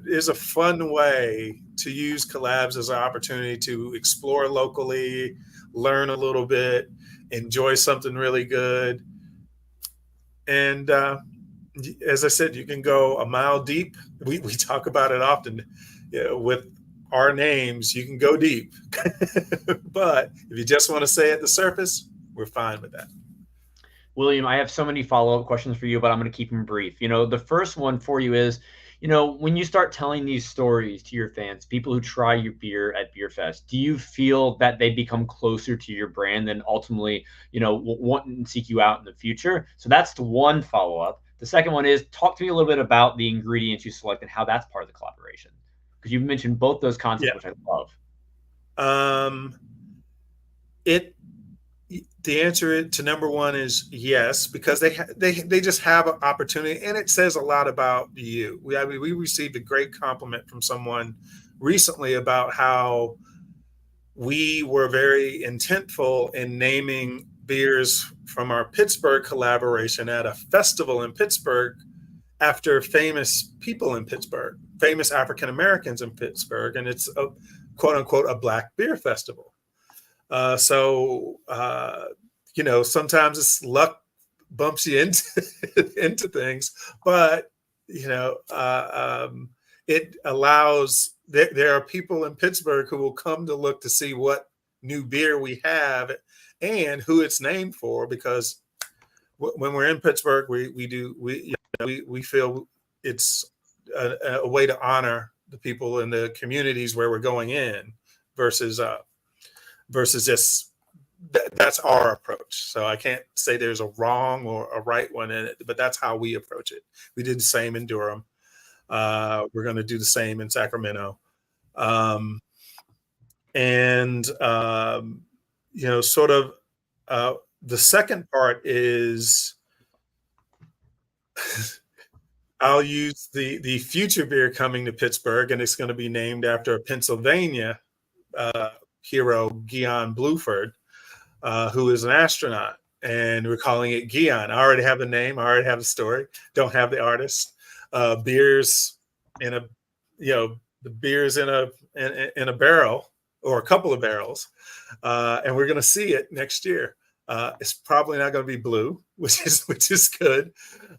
is a fun way to use collabs as an opportunity to explore locally, learn a little bit, enjoy something really good. And as I said, you can go a mile deep. We talk about it often, with our names, you can go deep. But if you just want to stay at the surface, we're fine with that. William, I have so many follow-up questions for you, but I'm going to keep them brief. The first one for you is, when you start telling these stories to your fans, people who try your beer at Beer Fest, do you feel that they become closer to your brand and ultimately, want and seek you out in the future? So that's the one follow-up. The second one is, talk to me a little bit about the ingredients you select and how that's part of the collaboration, because you've mentioned both those concepts, which I love. The answer to number one is yes, because they just have an opportunity, and it says a lot about you. We received a great compliment from someone recently about how we were very intentful in naming beers from our Pittsburgh collaboration at a festival in Pittsburgh after famous people in Pittsburgh, famous African Americans in Pittsburgh, and it's a quote unquote a Black beer festival. Sometimes it's luck bumps you into things, but it allows. There are people in Pittsburgh who will come to look to see what new beer we have and who it's named for, because when we're in Pittsburgh, we feel it's a way to honor the people in the communities where we're going in versus just that's our approach. So I can't say there's a wrong or a right one in it, but that's how we approach it. We did the same in Durham. We're going to do the same in Sacramento. The second part is I'll use the future beer coming to Pittsburgh, and it's going to be named after a Pennsylvania hero, Guion Bluford, who is an astronaut, and we're calling it Guion. I already have the name. I already have the story. Don't have the artist. Beers in a barrel or a couple of barrels, and we're going to see it next year. It's probably not going to be blue, which is good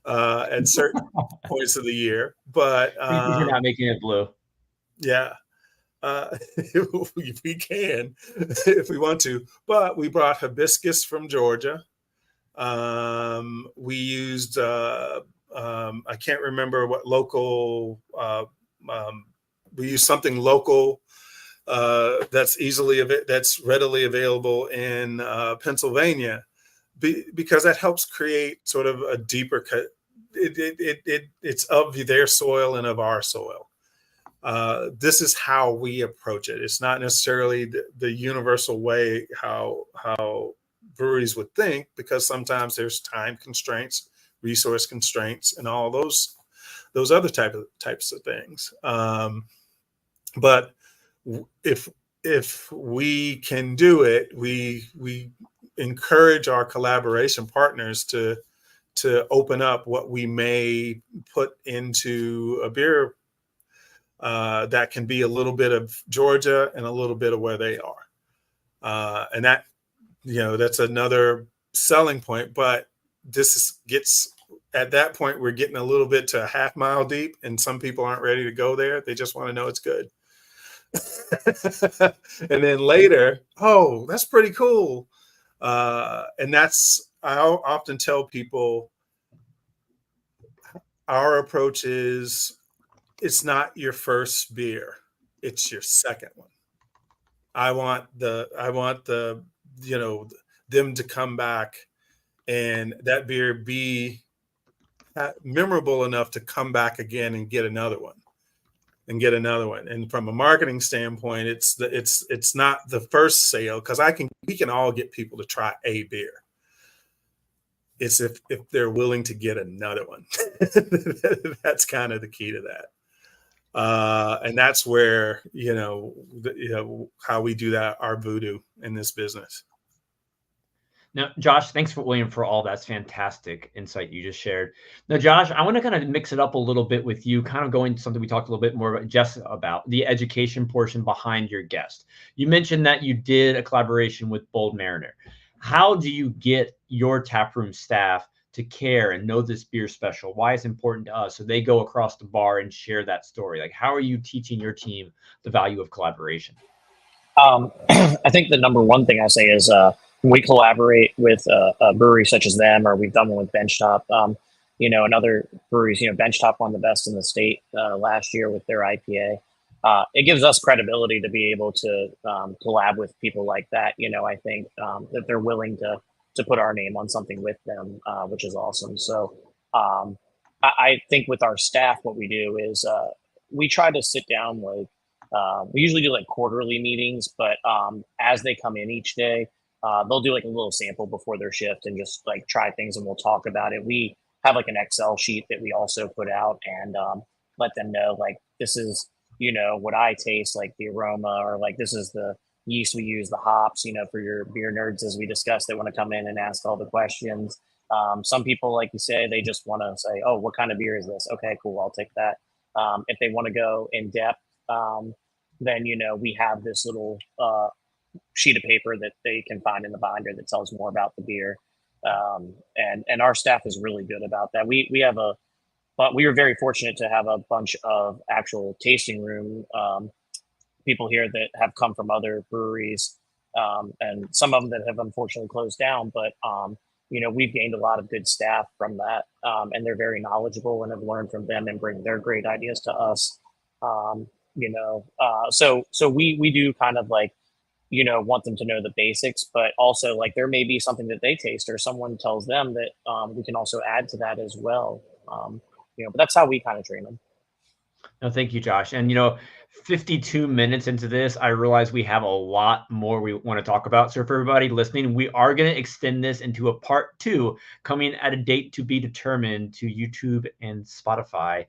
at certain points of the year. But You're not making it blue. Yeah. We can if we want to, but we brought hibiscus from Georgia. We used I can't remember what local. We used something local that's readily available in Pennsylvania, because that helps create sort of a deeper cut. It's of their soil and of our soil. This is how we approach it. It's not necessarily the universal way how breweries would think, because sometimes there's time constraints, resource constraints, and all those other types of things. But if we can do it, we encourage our collaboration partners to open up what we may put into a beer that can be a little bit of Georgia and a little bit of where they are. And that that's another selling point. But gets at that point, we're getting a little bit to a half mile deep, and some people aren't ready to go there. They just want to know it's good. And then later, oh, that's pretty cool. And I often tell people, our approach is, it's not your first beer, it's your second one. I want the them to come back and that beer be memorable enough to come back again and get another one. And from a marketing standpoint, it's not the first sale, because we can all get people to try a beer. It's if they're willing to get another one. That's kind of the key to that. And that's where, how we do that, our voodoo in this business. Now, Josh, thanks for William for all that's fantastic insight you just shared. Now, Josh, I want to kind of mix it up a little bit with you, kind of going to something we talked a little bit more about, Jessa, about the education portion behind your guest. You mentioned that you did a collaboration with Bold Mariner. How do you get your taproom staff to care and know this beer special, why it's important to us, so they go across the bar and share that story? Like, how are you teaching your team the value of collaboration? I think the number one thing I say is when we collaborate with a brewery such as them, or we've done one with Benchtop, and other breweries. Benchtop won the best in the state last year with their IPA. It gives us credibility to be able to collab with people like that. I think that they're willing to put our name on something with them, which is awesome. So I think with our staff, what we do is we try to sit down with, we usually do like quarterly meetings, but as they come in each day, they'll do like a little sample before their shift and just like try things, and we'll talk about it. We have like an Excel sheet that we also put out and let them know, like, this is, what I taste, like the aroma, or like, this is the yeast we use, the hops, for your beer nerds, as we discussed, they want to come in and ask all the questions. Some people, like you say, they just want to say, oh, what kind of beer is this? Okay, cool, I'll take that. If they want to go in depth, then, we have this little sheet of paper that they can find in the binder that tells more about the beer. And our staff is really good about that. But we were very fortunate to have a bunch of actual tasting room people here that have come from other breweries, and some of them that have unfortunately closed down. But we've gained a lot of good staff from that, and they're very knowledgeable and have learned from them and bring their great ideas to us. So we do kind of like, want them to know the basics, but also like there may be something that they taste or someone tells them that we can also add to that as well. But that's how we kind of train them. No, thank you, Josh. And 52 minutes into this, I realize we have a lot more we want to talk about. So for everybody listening, we are going to extend this into a part 2 coming at a date to be determined to YouTube and Spotify,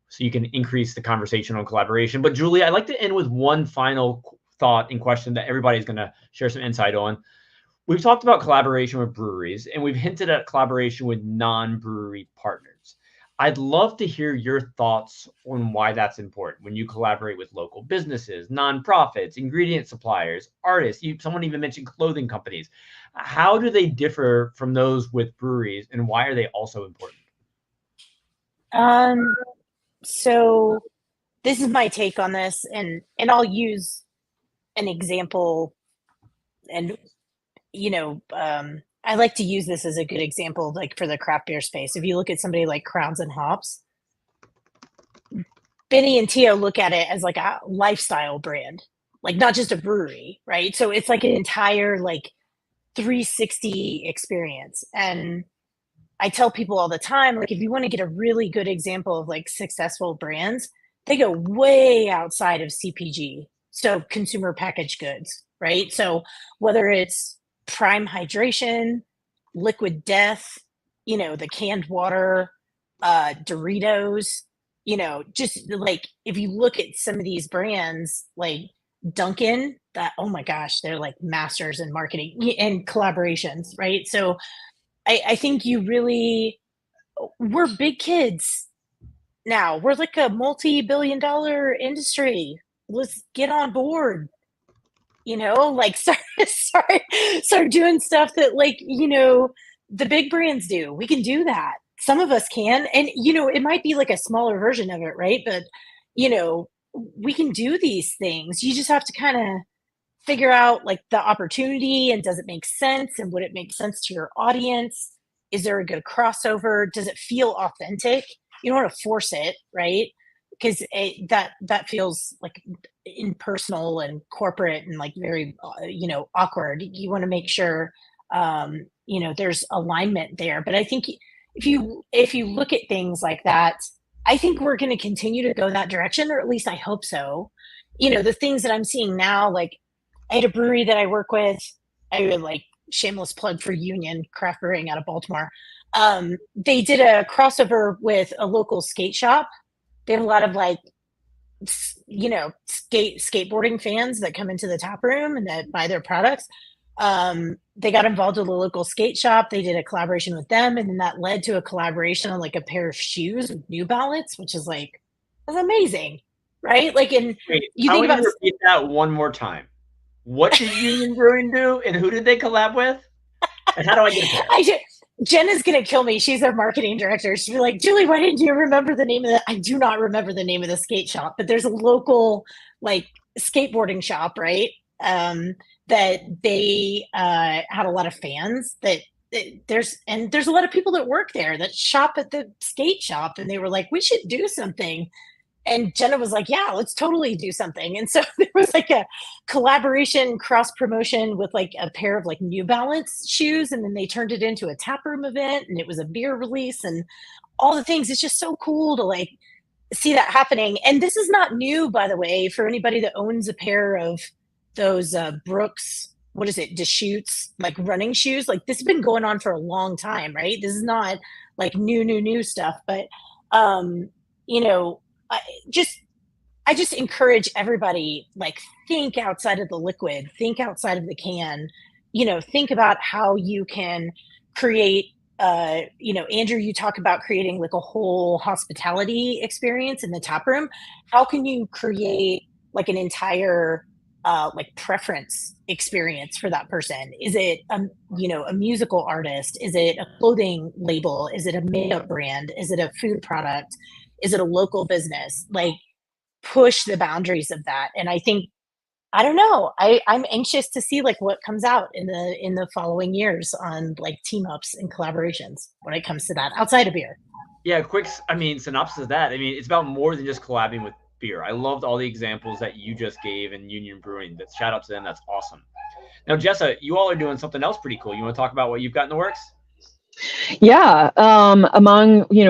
so you can increase the conversation on collaboration. But Julie, I'd like to end with one final thought and question that everybody's going to share some insight on. We've talked about collaboration with breweries, and we've hinted at collaboration with non-brewery partners. I'd love to hear your thoughts on why that's important when you collaborate with local businesses, nonprofits, ingredient suppliers, artists. Someone even mentioned clothing companies. How do they differ from those with breweries, and why are they also important? So this is my take on this, and I'll use an example, and I like to use this as a good example, like for the craft beer space. If you look at somebody like Crowns and Hops, Benny and Tio look at it as like a lifestyle brand, like not just a brewery, right? So it's like an entire like 360 experience. And I tell people all the time, like, if you want to get a really good example of like successful brands, they go way outside of CPG. So consumer packaged goods, right? So whether it's Prime Hydration, Liquid Death, the canned water, Doritos, just like, if you look at some of these brands like Dunkin', that, oh my gosh, they're like masters in marketing and collaborations, right? So I think we're big kids now. We're like a multi-billion-dollar industry. Let's get on board. like start doing stuff that like, the big brands do. We can do that. Some of us can. And, it might be like a smaller version of it, right? But, we can do these things. You just have to kind of figure out like the opportunity and does it make sense and would it make sense to your audience? Is there a good crossover? Does it feel authentic? You don't want to force it, right? Because that feels like impersonal and corporate and like very awkward. You want to make sure there's alignment there. But I think if you look at things like that, I think we're going to continue to go that direction, or at least I hope so. The things that I'm seeing now, like I had a brewery that I work with. I would like shameless plug for Union Craft Brewing out of Baltimore. They did a crossover with a local skate shop. They have a lot of like, skateboarding fans that come into the tap room and that buy their products. They got involved with a local skate shop. They did a collaboration with them, and then that led to a collaboration on like a pair of shoes with New Balance, which is like, that's amazing, right? Like, and Wait, you think about repeat that one more time. What did Union Brewing do, and who did they collab with? And how do I get a pair? Jen is going to kill me. She's our marketing director. She'll be like, Julie, why didn't you remember the name of the, I do not remember the name of the skate shop, but there's a local like skateboarding shop, right? That they had a lot of fans there's a lot of people that work there that shop at the skate shop. And they were like, we should do something. And Jenna was like, yeah, let's totally do something. And so there was like a collaboration, cross promotion with like a pair of like New Balance shoes. And then they turned it into a taproom event, and it was a beer release and all the things. It's just so cool to like see that happening. And this is not new, by the way, for anybody that owns a pair of those Brooks, what is it, Deschutes, like running shoes. Like this has been going on for a long time, right? This is not like new stuff. But, I just encourage everybody, like, think outside of the liquid, think outside of the can, think about how you can create, Andrew, you talk about creating like a whole hospitality experience in the tap room. How can you create like an entire, like preference experience for that person? Is it, a musical artist? Is it a clothing label? Is it a makeup brand? Is it a food product? Is it a local business? Like, push the boundaries of that. And I think, I don't know, I'm anxious to see like what comes out in the following years on like team ups and collaborations when it comes to that outside of beer. Yeah, quick, synopsis of that. It's about more than just collabing with beer. I loved all the examples that you just gave in Union Brewing. That shout out to them. That's awesome. Now, Jessa, you all are doing something else pretty cool. You want to talk about what you've got in the works? Yeah.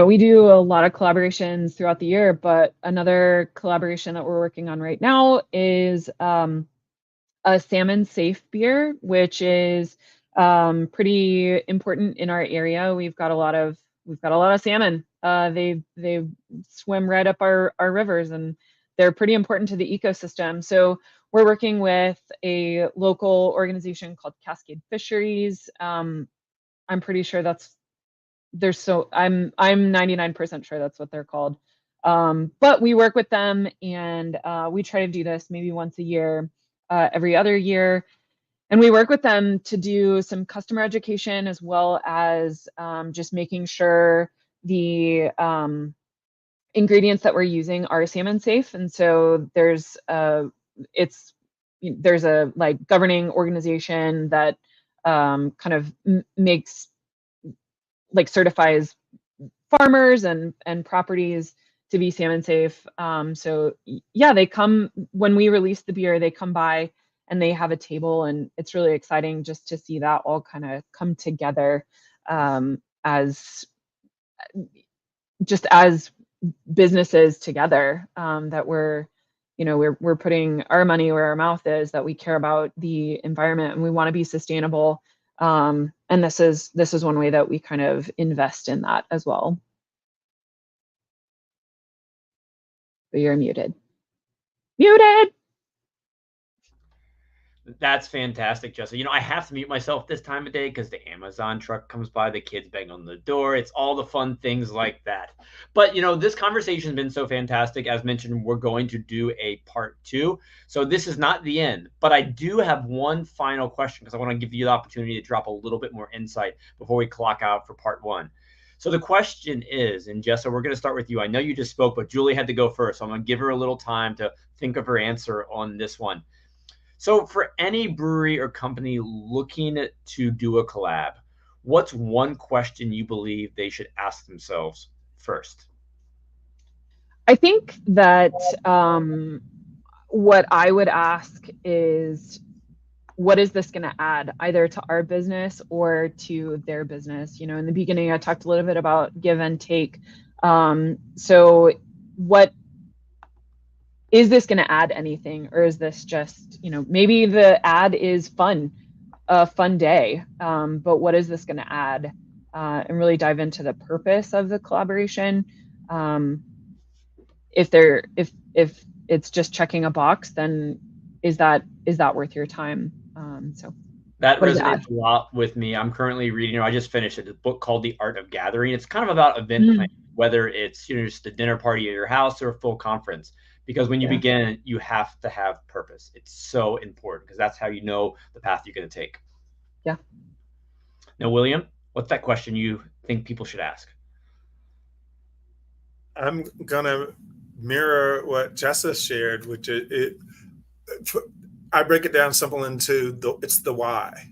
We do a lot of collaborations throughout the year, but another collaboration that we're working on right now is a salmon safe beer, which is pretty important in our area. We've got a lot of salmon. They swim right up our rivers, and they're pretty important to the ecosystem. So we're working with a local organization called Cascade Fisheries. I'm pretty sure I'm 99% sure that's what they're called. But we work with them, and we try to do this maybe once a year, every other year. And we work with them to do some customer education, as well as just making sure the ingredients that we're using are salmon safe. And so there's a like governing organization that kind of makes, like, certifies farmers and properties to be salmon safe. So yeah, they come when we release the beer, they come by and they have a table, and it's really exciting just to see that all kind of come together as businesses together, that we're putting our money where our mouth is, that we care about the environment and we want to be sustainable. And this is one way that we kind of invest in that as well. But you're muted. That's fantastic, Jessa. You know, I have to mute myself this time of day because the Amazon truck comes by, the kids bang on the door. It's all the fun things like that. But, you know, this conversation has been so fantastic. As mentioned, we're going to do a part 2. So this is not the end, but I do have one final question because I want to give you the opportunity to drop a little bit more insight before we clock out for part 1. So the question is, and Jessa, we're going to start with you. I know you just spoke, but Julie had to go first. So I'm going to give her a little time to think of her answer on this one. So for any brewery or company looking to do a collab, what's one question you believe they should ask themselves first? I think that what I would ask is, what is this going to add either to our business or to their business? You know, in the beginning, I talked a little bit about give and take. So what is this going to add anything, or is this just, you know, maybe the ad is fun, a fun day, but what is this going to add, and really dive into the purpose of the collaboration. If it's just checking a box, then is that worth your time? So that resonates a lot with me. I'm currently reading, I just finished a book called The Art of Gathering. It's kind of about event planning, whether it's, you know, just a dinner party at your house or a full conference. Because when you begin, you have to have purpose. It's so important because that's how you know the path you're going to take. Yeah. Now, William, what's that question you think people should ask? I'm going to mirror what Jessa shared, which I break it down simple into it's the why.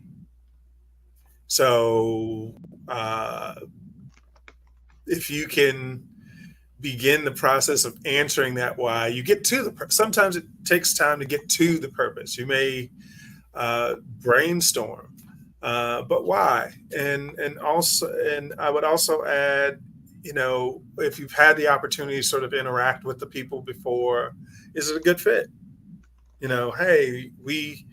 So if you can begin the process of answering that why, you get to sometimes it takes time to get to the purpose. You may brainstorm, but why? And I would also add, you know, if you've had the opportunity to sort of interact with the people before, is it a good fit? You know, hey, we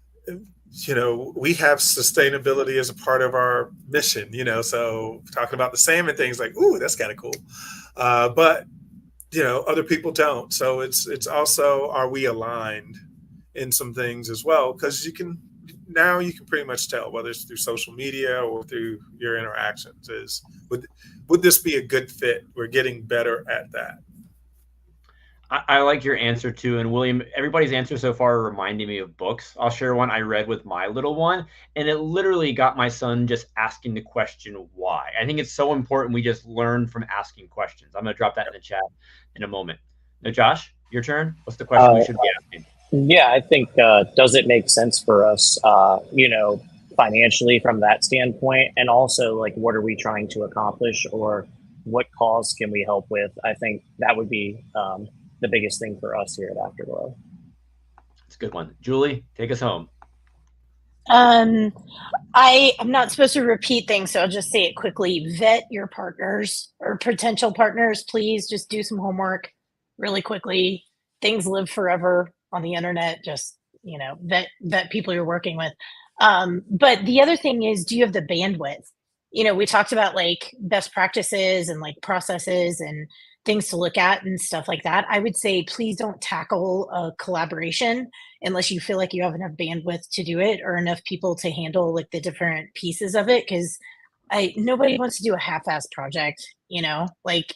have sustainability as a part of our mission, you know, so talking about the salmon things like, ooh, that's kind of cool. But, you know, other people don't. So it's also, are we aligned in some things as well? Because you can pretty much tell whether it's through social media or through your interactions would this be a good fit? We're getting better at that. I like your answer too. And William, everybody's answer so far reminding me of books. I'll share one I read with my little one, and it literally got my son just asking the question, why? I think it's so important we just learn from asking questions. I'm going to drop that in the chat in a moment. Now, Josh, your turn. What's the question we should be asking? Yeah, I think, does it make sense for us, you know, financially from that standpoint? And also, like, what are we trying to accomplish, or what cause can we help with? I think that would be the biggest thing for us here at Afterglow. It's a good one. Julie, take us home. I'm not supposed to repeat things, so I'll just say it quickly. Vet your partners or potential partners. Please just do some homework really quickly. Things live forever on the internet. Just, you know, vet people you're working with. But the other thing is, do you have the bandwidth? You know, we talked about like best practices and like processes and things to look at and stuff like that. I would say, please don't tackle a collaboration unless you feel like you have enough bandwidth to do it or enough people to handle like the different pieces of it. Because nobody wants to do a half-assed project, you know, like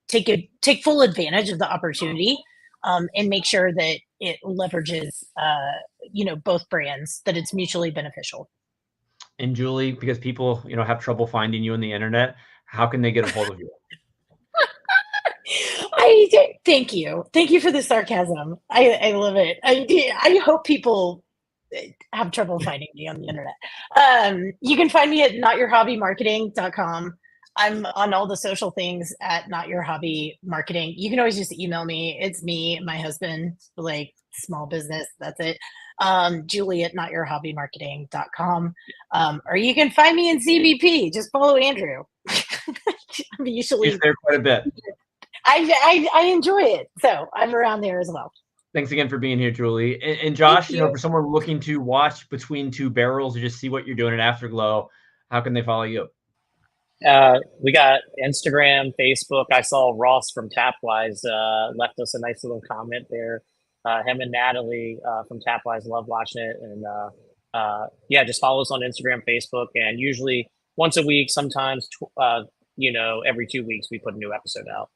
take full advantage of the opportunity and make sure that it leverages, you know, both brands, that it's mutually beneficial. And Julie, because people, you know, have trouble finding you on the internet, how can they get a hold of you? Thank you for the sarcasm. I love it. I hope people have trouble finding me on the internet. You can find me at notyourhobbymarketing.com. I'm on all the social things at notyourhobbymarketing. You can always just email me. It's me, my husband, like small business. That's it. Julie at notyourhobbymarketing.com. Or you can find me in CBP. Just follow Andrew. I'm usually He's there quite a bit. I enjoy it. So I'm around there as well. Thanks again for being here, Julie. And Josh, you know, for someone looking to watch Between Two Barrels or just see what you're doing at Afterglow, how can they follow you? We got Instagram, Facebook. I saw Ross from Tapwise left us a nice little comment there. Him and Natalie from Tapwise love watching it. And yeah, just follow us on Instagram, Facebook, and usually once a week, sometimes, every 2 weeks, we put a new episode out.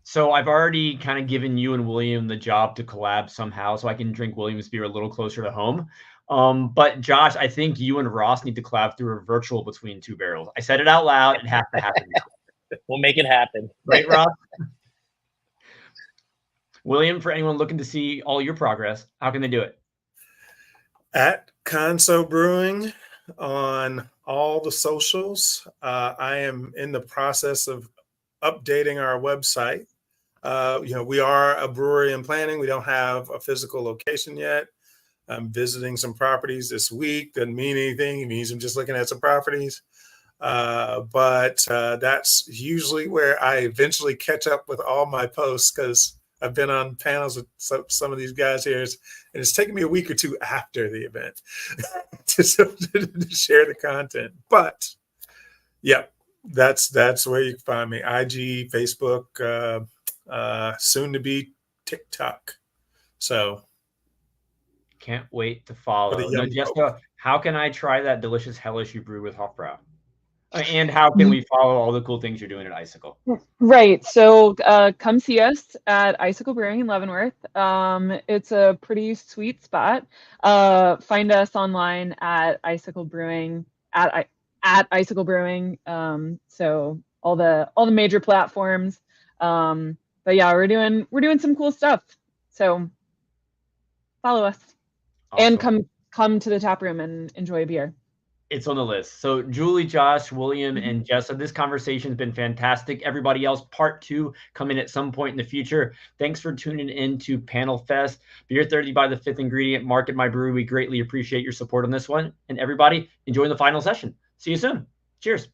So I've already kind of given you and William the job to collab somehow so I can drink William's beer a little closer to home. But Josh, I think you and Ross need to collab through a virtual Between Two Barrels. I said it out loud. It has to happen now. We'll make it happen. Right, Ross? William, for anyone looking to see all your progress, how can they do it? At Khonso Brewing on all the socials. I am in the process of updating our website. We are a brewery in planning. We don't have a physical location yet. I'm visiting some properties this week. Doesn't mean anything. It means I'm just looking at some properties. But that's usually where I eventually catch up with all my posts, because I've been on panels with some of these guys here, and it's taken me a week or two after the event to share the content. But yeah, that's where you can find me. IG, Facebook, soon to be TikTok. So can't wait to follow. Now, Jessa, how can I try that delicious hellish you brew with Hofbrau? And how can we follow all the cool things you're doing at Icicle? Right. So come see us at Icicle Brewing in Leavenworth. It's a pretty sweet spot. Find us online at Icicle Brewing, at Icicle Brewing. So all the major platforms. But yeah, we're doing some cool stuff. So follow us. Awesome. And come to the tap room and enjoy a beer. It's on the list. So Julie, Josh, William, and Jessa, this conversation has been fantastic. Everybody else, part 2 coming at some point in the future. Thanks for tuning in to Panel Fest. Beer 30 by the Fifth Ingredient, Market My Brewery. We greatly appreciate your support on this one. And everybody, enjoy the final session. See you soon. Cheers.